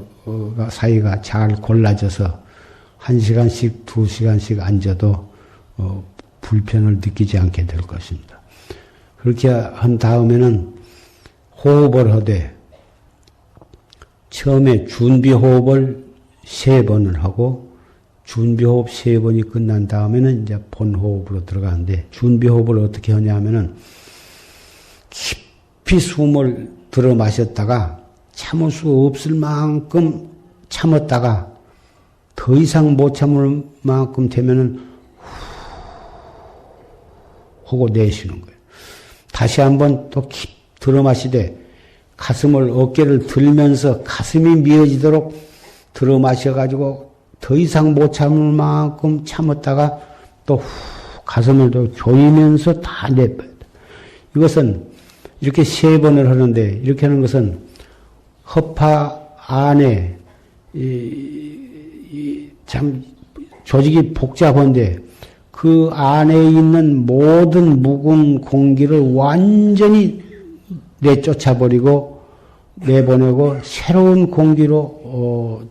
사이가 잘 골라져서 1시간씩 2시간씩 앉아도 불편을 느끼지 않게 될 것입니다. 그렇게 한 다음에는 호흡을 하되 처음에 준비호흡을 3번을 하고 준비호흡 3번이 끝난 다음에는 이제 본호흡으로 들어가는데 준비호흡을 어떻게 하냐면은 깊이 숨을 들어 마셨다가 참을 수 없을 만큼 참았다가 더 이상 못 참을 만큼 되면은 하고 내쉬는 거예요. 다시 한번 또 깊이 들어 마시되 가슴을 어깨를 들면서 가슴이 미어지도록 들어 마셔가지고 더 이상 못 참을 만큼 참았다가 또 가슴을 또 조이면서 다 내버려야 돼. 이것은 이렇게 3번을 하는데 이렇게 하는 것은 허파 안에 참 조직이 복잡한데 그 안에 있는 모든 묵은 공기를 완전히 내쫓아버리고 내보내고 새로운 공기로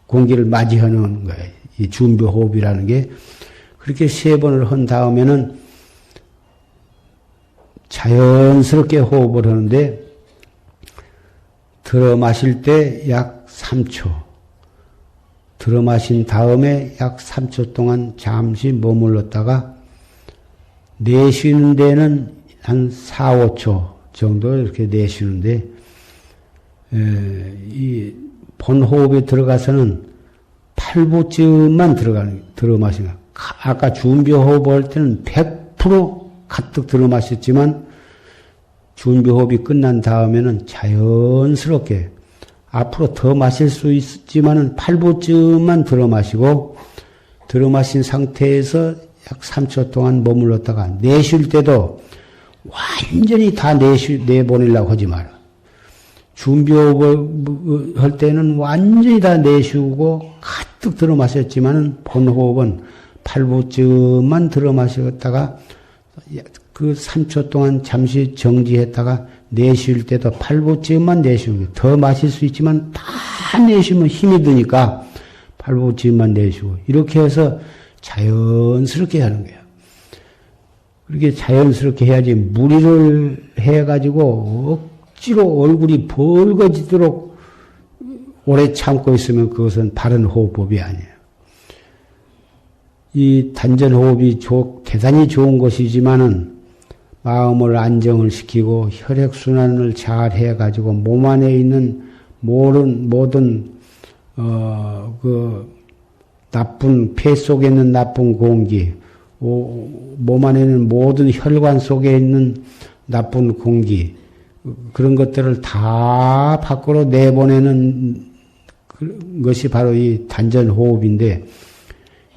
공기를 맞이하는 거예요. 이 준비호흡이라는 게 그렇게 3번을 한 다음에는 자연스럽게 호흡을 하는데 들어 마실 때 약 3초, 들어 마신 다음에 약 3초 동안 잠시 머물렀다가 내쉬는 데는 한 4, 5초 정도 이렇게 내쉬는데, 이 본호흡에 들어가서는 8부쯤만 들어 마시는 거예요. 아까 준비호흡 할 때는 100% 가득 들어 마셨지만, 준비호흡이 끝난 다음에는 자연스럽게 앞으로 더 마실 수 있지만은 8부쯤만 들어 마시고, 들어 마신 상태에서 약 3초 동안 머물렀다가 내쉴 때도 완전히 다 내보내려고 하지 마라. 준비호흡을 할 때는 완전히 다 내쉬고 가득 들어 마셨지만은 본호흡은 8부쯤만 들어 마셨다가 그 3초 동안 잠시 정지했다가 내쉴 때도 8부쯤만 내쉬는 거예요. 더 마실 수 있지만 다 내쉬면 힘이 드니까 8부쯤만 내쉬고 이렇게 해서 자연스럽게 하는 거예요. 그렇게 자연스럽게 해야지 무리를 해가지고 억지로 얼굴이 벌거지도록 오래 참고 있으면 그것은 바른 호흡법이 아니에요. 이 단전호흡이 대단히 좋은 것이지만은 마음을 안정을 시키고 혈액순환을 잘 해가지고 몸 안에 있는 모든 그 나쁜 폐 속에 있는 나쁜 공기, 몸 안에 있는 모든 혈관 속에 있는 나쁜 공기, 그런 것들을 다 밖으로 내보내는 것이 바로 이 단전호흡인데,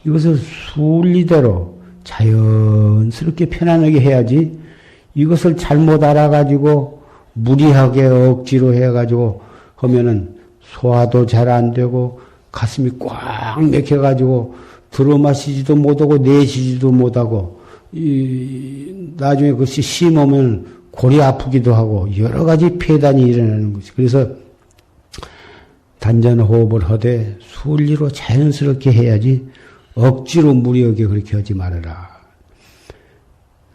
이것을 순리대로 자연스럽게 편안하게 해야지, 이것을 잘못 알아가지고 무리하게 억지로 해가지고 하면은 소화도 잘 안 되고 가슴이 꽉 막혀가지고 들어 마시지도 못하고 내쉬지도 못하고, 나중에 그것이 심하면 골이 아프기도 하고 여러 가지 폐단이 일어나는 것이. 그래서 단전호흡을 하되 순리로 자연스럽게 해야지 억지로 무리하게 그렇게 하지 말아라.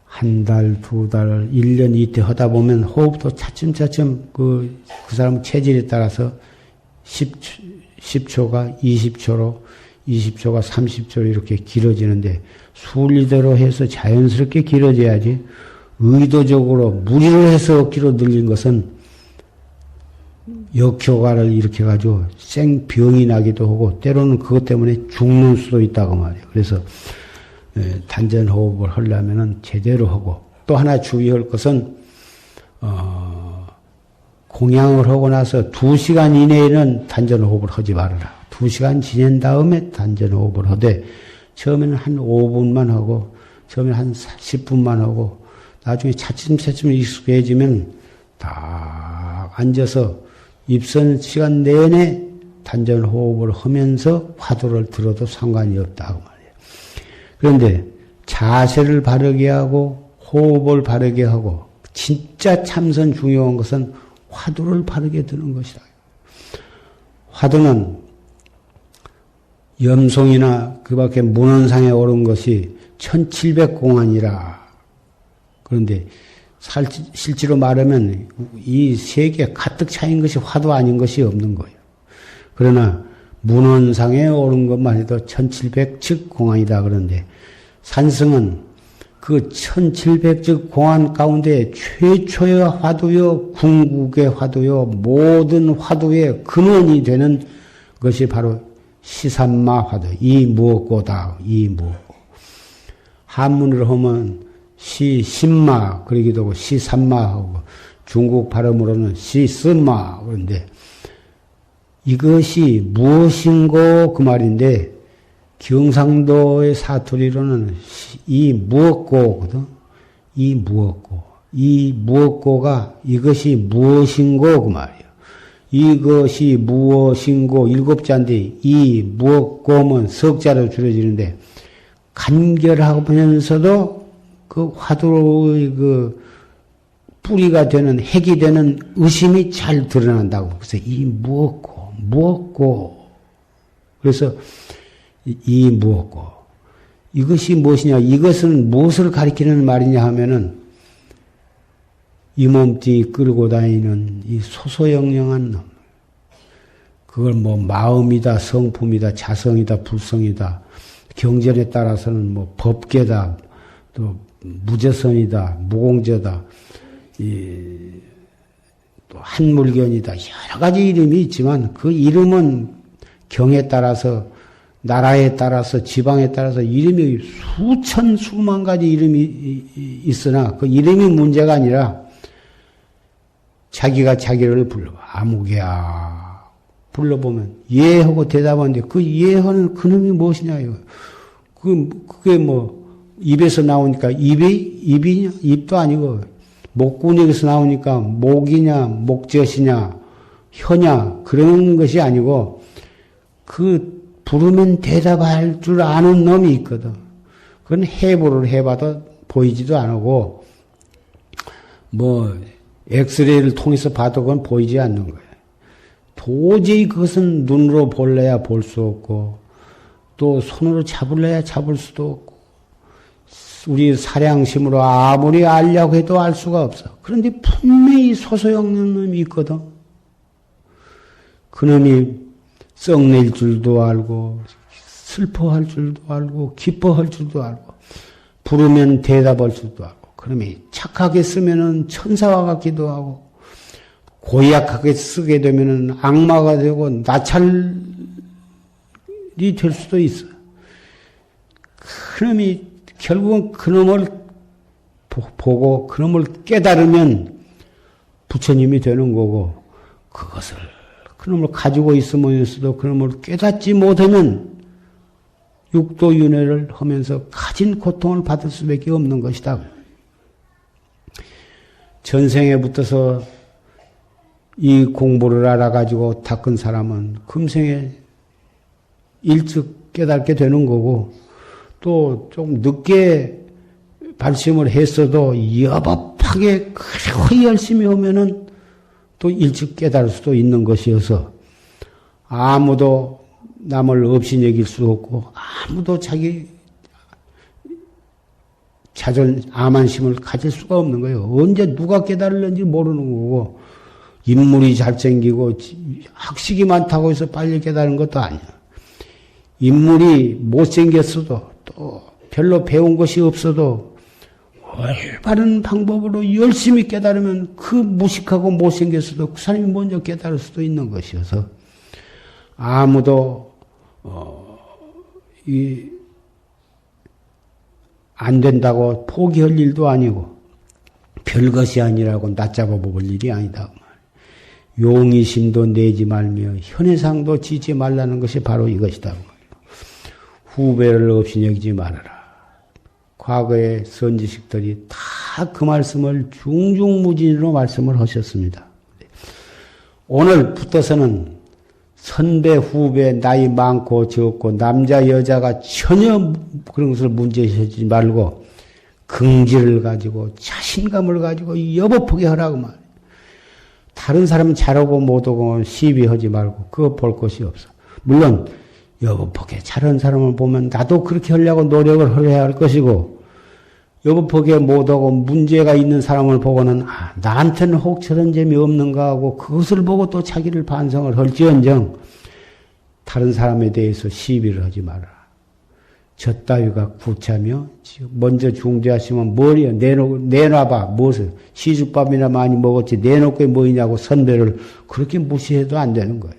한 달, 두 달, 1년 이때 하다 보면 호흡도 차츰차츰 그 사람 체질에 따라서 10초가 20초로, 20초가 30초로 이렇게 길어지는데, 순리대로 해서 자연스럽게 길어져야지, 의도적으로 무리를 해서 억지로 늘린 것은 역효과를 일으켜가지고 생병이 나기도 하고, 때로는 그것 때문에 죽는 수도 있다고 말이에요. 그래서 단전호흡을 하려면은 제대로 하고, 또 하나 주의할 것은 공양을 하고 나서 2시간 이내에는 단전호흡을 하지 말아라. 2시간 지낸 다음에 단전호흡을 하되, 처음에는 한 5분만 하고, 처음에는 한 10분만 하고, 나중에 차츰차츰 익숙해지면 딱 앉아서 입선 시간 내내 단전호흡을 하면서 화두를 들어도 상관이 없다고 말이에요. 그런데 자세를 바르게 하고 호흡을 바르게 하고, 진짜 참선 중요한 것은 화두를 바르게 드는 것이다. 화두는 염송이나 그 밖에 문헌상에 오른 것이 1700공안이라. 그런데 실제로 말하면 이 세계에 가득 차인 것이 화두 아닌 것이 없는 거예요. 그러나 문헌상에 오른 것만 해도 1700즉 공안이다. 그런데 산성은 그 1700즉 공안 가운데 최초의 화두요, 궁극의 화두요, 모든 화두의 근원이 되는 것이 바로 시삼마 화두, 이 무엇고다, 이 무엇고. 한문으로 하면 시신마 그러기도 하고 시삼마하고, 중국 발음으로는 시스마. 그런데 이것이 무엇인고 그 말인데, 경상도의 사투리로는 이 무엇고거든. 이 무엇고. 이 무엇고가 이것이 무엇인고 그 말이에요. 이것이 무엇인고 7자인데, 이 무엇고면 석자로 줄여지는데, 간결하면서도 그 화두의 그 뿌리가 되는, 핵이 되는 의심이 잘 드러난다고. 그래서 이 무엇고. 그래서 이 무엇고. 이것이 무엇이냐, 이것은 무엇을 가리키는 말이냐 하면은, 이 몸뚱이 끌고 다니는 이 소소영령한 놈. 그걸 뭐 마음이다, 성품이다, 자성이다, 불성이다, 경전에 따라서는 뭐 법계다, 또 무제선이다, 무공저다, 또 한물견이다, 여러 가지 이름이 있지만 그 이름은 경에 따라서, 나라에 따라서, 지방에 따라서 이름이 수천, 수만 가지 이름이 있으나 그 이름이 문제가 아니라 자기가 자기를 불러봐. 아무개야. 불러보면 예하고 대답하는데 그 예하는 그놈이 무엇이냐 이거. 그게 뭐 입에서 나오니까 입이냐? 입도 아니고 목구멍에서 나오니까 목이냐 목젖이냐 혀냐 그런 것이 아니고 그 부르면 대답할 줄 아는 놈이 있거든. 그건 해부를 해봐도 보이지도 않고 뭐 엑스레이를 통해서 봐도 그건 보이지 않는 거예요. 도저히 그것은 눈으로 볼래야 볼 수 없고 또 손으로 잡을래야 잡을 수도 없고 우리 사량심으로 아무리 알려고 해도 알 수가 없어. 그런데 분명히 소소영령 놈이 있거든. 그놈이 썩낼 줄도 알고 슬퍼할 줄도 알고 기뻐할 줄도 알고 부르면 대답할 줄도 알고 그놈이 착하게 쓰면은 천사와 같기도 하고 고약하게 쓰게 되면은 악마가 되고 나찰이 될 수도 있어. 그놈이 결국은 그놈을 보고 그놈을 깨달으면 부처님이 되는 거고 그것을 그놈을 가지고 있으면서도 그놈을 깨닫지 못하면 육도윤회를 하면서 가진 고통을 받을 수밖에 없는 것이다. 전생에 붙어서 이 공부를 알아가지고 닦은 사람은 금생에 일찍 깨닫게 되는 거고 또 좀 늦게 발심을 했어도 여법하게 그렇게 열심히 하면은 또 일찍 깨달을 수도 있는 것이어서 아무도 남을 없이 여길 수 없고 아무도 자기 아만심을 가질 수가 없는 거예요. 언제 누가 깨달을는지 모르는 거고 인물이 잘생기고 학식이 많다고 해서 빨리 깨달은 것도 아니야. 인물이 못생겼어도 또 별로 배운 것이 없어도 올바른 방법으로 열심히 깨달으면 그 무식하고 못생겼어도 그 사람이 먼저 깨달을 수도 있는 것이어서 아무도 안 된다고 포기할 일도 아니고 별것이 아니라고 낮잡아 볼 일이 아니다. 용의심도 내지 말며 현해상도 지지 말라는 것이 바로 이것이다. 후배를 없이 여기지 말아라. 과거의 선지식들이 다 그 말씀을 중중무진으로 말씀을 하셨습니다. 오늘부터서는 선배, 후배, 나이 많고 적고 남자, 여자가 전혀 그런 것을 문제시하지 말고 긍지를 가지고 자신감을 가지고 여법하게 하라고 말이에요. 다른 사람은 잘하고 못하고 시비하지 말고 그거 볼 것이 없어. 물론 여법하게 잘하는 사람을 보면 나도 그렇게 하려고 노력을 해야 할 것이고 여법하게 못하고 문제가 있는 사람을 보고는 나한테는 혹 저런 점이 없는가 하고 그것을 보고 또 자기를 반성을 할지언정 다른 사람에 대해서 시비를 하지 마라. 저 따위가 구차며 먼저 중대하시면 뭐려 내놔봐 무엇을 시죽밥이나 많이 먹었지 내놓고 뭐이냐고 선배를 그렇게 무시해도 안 되는 거예요.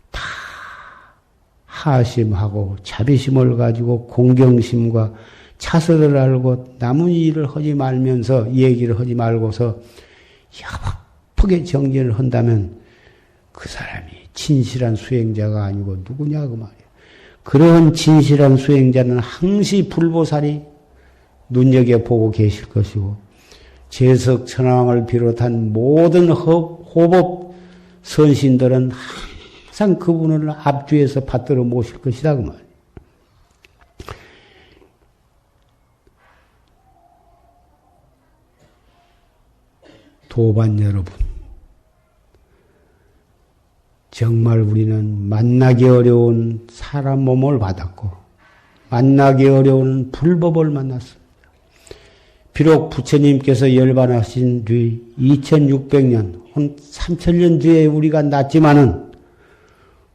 다 하심하고 자비심을 가지고 공경심과 차설을 알고 남의 일을 하지 말면서 얘기를 하지 말고서 야박하게 정진을 한다면 그 사람이 진실한 수행자가 아니고 누구냐고 말이에요. 그런 진실한 수행자는 항시 불보살이 눈여겨보고 계실 것이고 재석 천왕을 비롯한 모든 호법 선신들은 항상 그분을 앞뒤에서 받들어 모실 것이다 그 말이에요. 도반 여러분, 정말 우리는 만나기 어려운 사람 몸을 받았고 만나기 어려운 불법을 만났습니다. 비록 부처님께서 열반하신 뒤 2600년, 한 3000년 뒤에 우리가 났지만은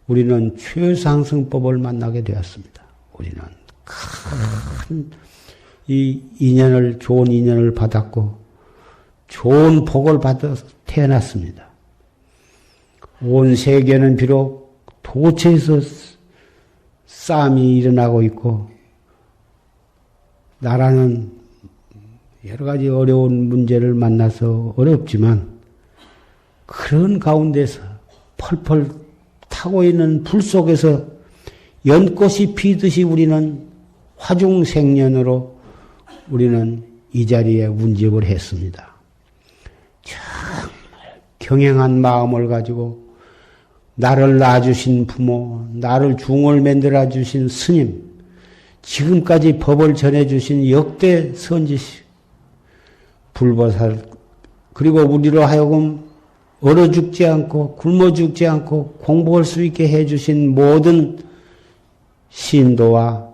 우리는 최상승법을 만나게 되었습니다. 우리는 큰 이 인연을, 좋은 인연을 받았고 좋은 복을 받아서 태어났습니다. 온 세계는 비록 도처에서 싸움이 일어나고 있고 나라는 여러 가지 어려운 문제를 만나서 어렵지만 그런 가운데서 펄펄 타고 있는 불 속에서 연꽃이 피듯이 우리는 화중생년으로 우리는 이 자리에 운집을 했습니다. 정말 경행한 마음을 가지고 나를 낳아주신 부모, 나를 중을 만들어 주신 스님, 지금까지 법을 전해주신 역대 선지시, 불보살, 그리고 우리로 하여금 얼어 죽지 않고 굶어 죽지 않고 공부할 수 있게 해주신 모든 신도와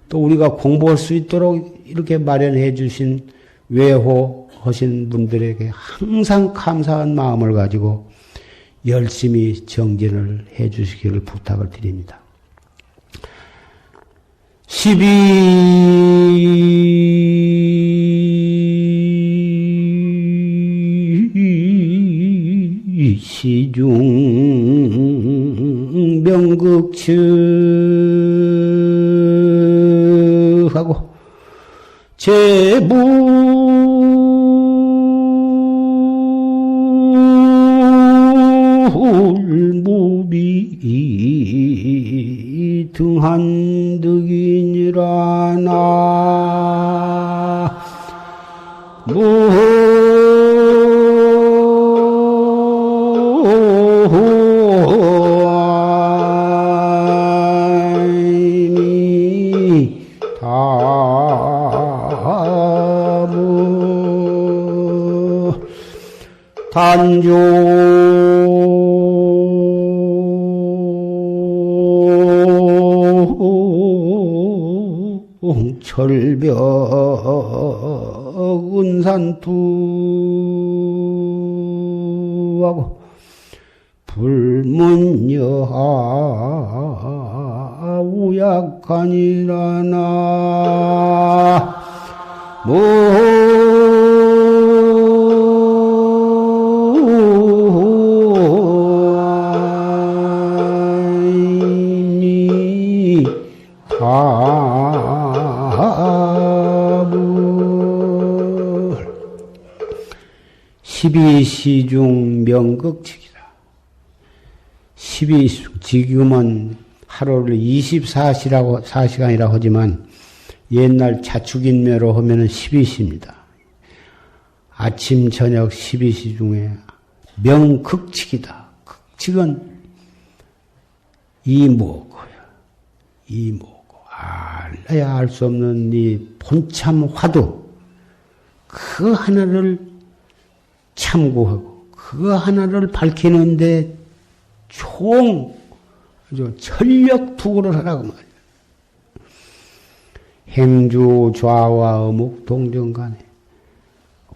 또 우리가 공부할 수 있도록 이렇게 마련해 주신 외호하신 분들에게 항상 감사한 마음을 가지고 열심히 정진을 해 주시기를 부탁을 드립니다. 12 시중 명극측하고 제불무비 등한득이니라 나 단종 철벽 은산투하고 불문여하 우약하니라나 십이시중 명극측이다. 12시, 지금은 하루를 24시간이라고 하지만 옛날 자축인묘로 하면은 12시입니다. 아침, 저녁 12시 중에 명극측이다. 극측은 이무고요. 이무고. 알아야 알 수 없는 이 본참 화두. 그 하나를 참고하고 그 하나를 밝히는데 아주 전력투구를 하라고 말이야. 행주 좌와 어묵 동정간에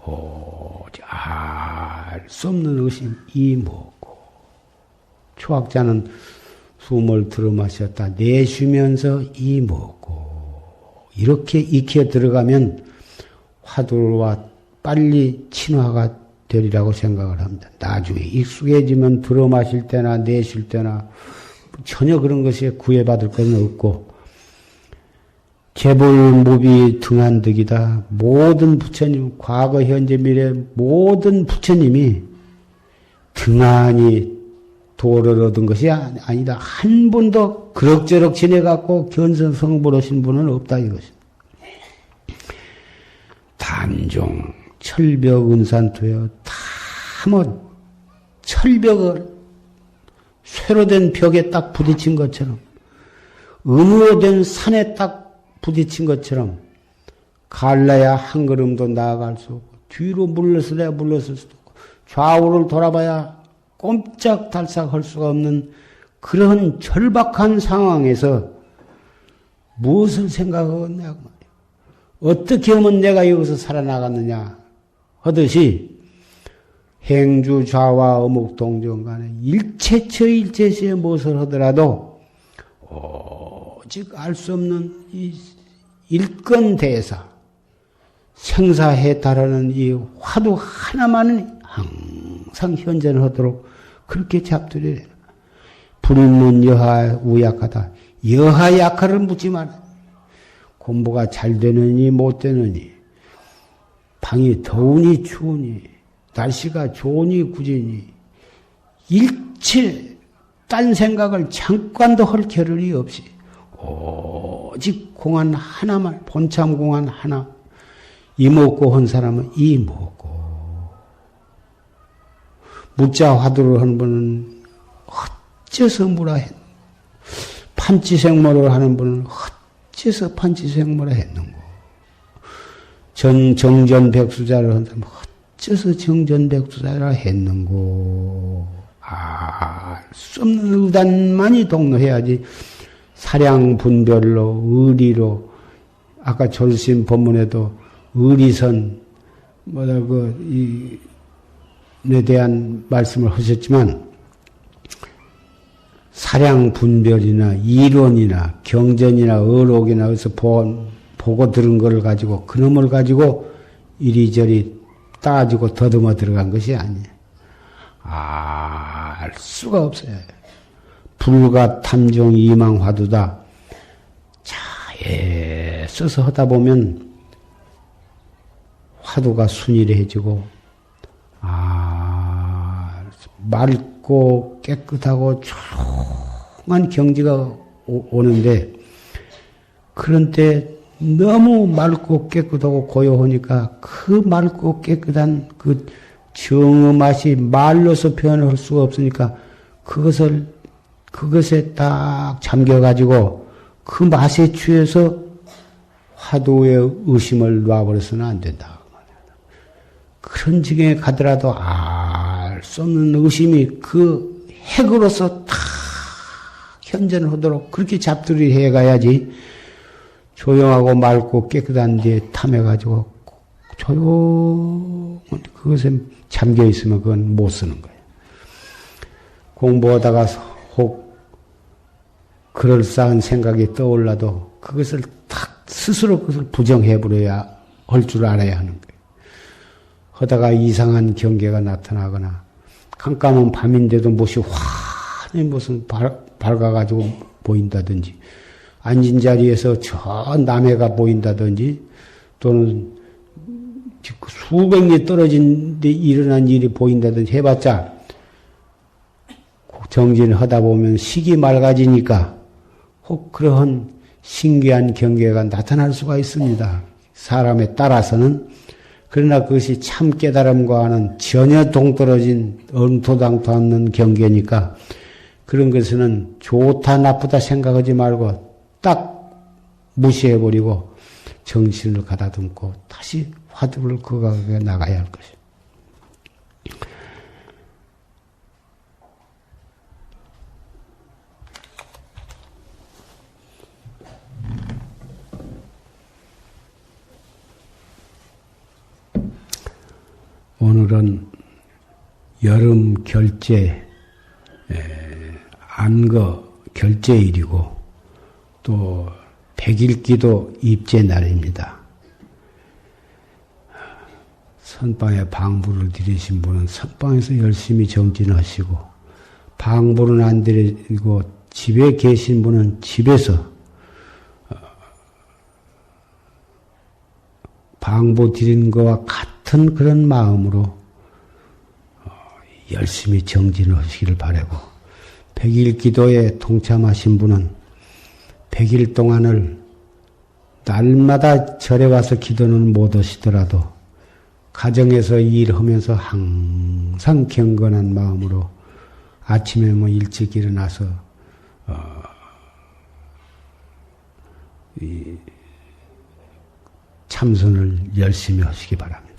오직 알 수 없는 의심 이무고. 초학자는 숨을 들어 마셨다 내쉬면서 이무고. 이렇게 익혀 들어가면 화두와 빨리 친화가 되리라고 생각을 합니다. 나중에 익숙해지면 들어 마실 때나 내쉴 때나 전혀 그런 것에 구애받을 것은 없고 재불무비 등한득이다. 모든 부처님, 과거, 현재, 미래 모든 부처님이 등한히 도를 얻은 것이 아니다. 한 분도 그럭저럭 지내갖고 견성성불하신 분은 없다 이것입니다. 단종 철벽 은산투여 다 뭐 철벽을 쇠로 된 벽에 딱 부딪힌 것처럼 은으로 된 산에 딱 부딪힌 것처럼 갈라야 한 걸음도 나아갈 수 없고 뒤로 물러서야 물러설 수도 없고 좌우를 돌아봐야 꼼짝달싹 할 수가 없는 그런 절박한 상황에서 무엇을 생각하겠냐고 말이에요. 어떻게 하면 내가 여기서 살아나갔느냐 하듯이 행주 좌와 어묵 동정 간에 일체처 일체시에 무엇을 하더라도 오직 알 수 없는 이 일건대사 생사해탈하는 이 화두 하나만은 항상 현전을 하도록 그렇게 잡두리래. 불문 여하 우약하다. 여하 약하를 묻지 마라. 공부가 잘 되느니 못 되느니 방이 더우니 추우니 날씨가 좋으니 굳으니 일체 딴 생각을 잠깐도 할 겨를이 없이 오직 공안 하나만 본참 공안 하나 이먹고 한 사람은 이먹고 무자 화두를 하는 분은 어째서 무라 했 판치생모를 하는 분은 어째서 판치생모라 했는고 정전백수자를 한 사람은 어째서 정전백수자라 했는고 알 수 없는 의단만이 동로해야지 사량 분별로 의리로 아까 졸심 법문에도 의리선 에 대한 말씀을 하셨지만 사량 분별이나 이론이나 경전이나 의록이나 어디서 보고 들은 것을 가지고 그놈을 가지고 이리저리 따지고 더듬어 들어간 것이 아니에요. 알 수가 없어요. 불가 탐정 이망 화두다. 자에 써서 하다 보면 화두가 순일해지고 맑고 깨끗하고 조용한 경지가 오는데 그런 때 너무 맑고 깨끗하고 고요하니까 그 맑고 깨끗한 그 정의 맛이 말로서 표현할 수가 없으니까 그것에 딱 잠겨가지고 그 맛에 취해서 화두의 의심을 놔버려서는 안 된다. 그런 지경에 가더라도 알 수 없는 의심이 그 핵으로서 탁 현전을 하도록 그렇게 잡두리 해가야지 조용하고 맑고 깨끗한 데에 탐해가지고 조용 그것에 잠겨있으면 그건 못 쓰는 거예요. 공부하다가 혹 그럴싸한 생각이 떠올라도 그것을 탁 스스로 그것을 부정해버려야 할 줄 알아야 하는 거예요. 하다가 이상한 경계가 나타나거나 깜깜한 밤인데도 무엇이 환히 무슨 밝아가지고 보인다든지 앉은 자리에서 저 남해가 보인다든지 또는 수백 리 떨어진 데 일어난 일이 보인다든지 해봤자 정진하다 보면 식이 맑아지니까 혹 그러한 신기한 경계가 나타날 수가 있습니다. 사람에 따라서는. 그러나 그것이 참 깨달음과는 전혀 동떨어진 엉토당토 않는 경계니까 그런 것은 좋다 나쁘다 생각하지 말고 딱 무시해버리고 정신을 가다듬고 다시 화두를 그각에 나가야 할 것이에요. 오늘은 여름 결제, 안거 결제일이고 또 백일기도 입제 날입니다. 선방에 방부를 드리신 분은 선방에서 열심히 정진하시고 방부는 안 드리고 집에 계신 분은 집에서 방부 드린 것과 같은 그런 마음으로 열심히 정진하시기를 바라고 100일 기도에 동참하신 분은 100일 동안을 날마다 절에 와서 기도는 못 하시더라도 가정에서 일하면서 항상 경건한 마음으로 아침에 일찍 일어나서 참선을 열심히 하시기 바랍니다.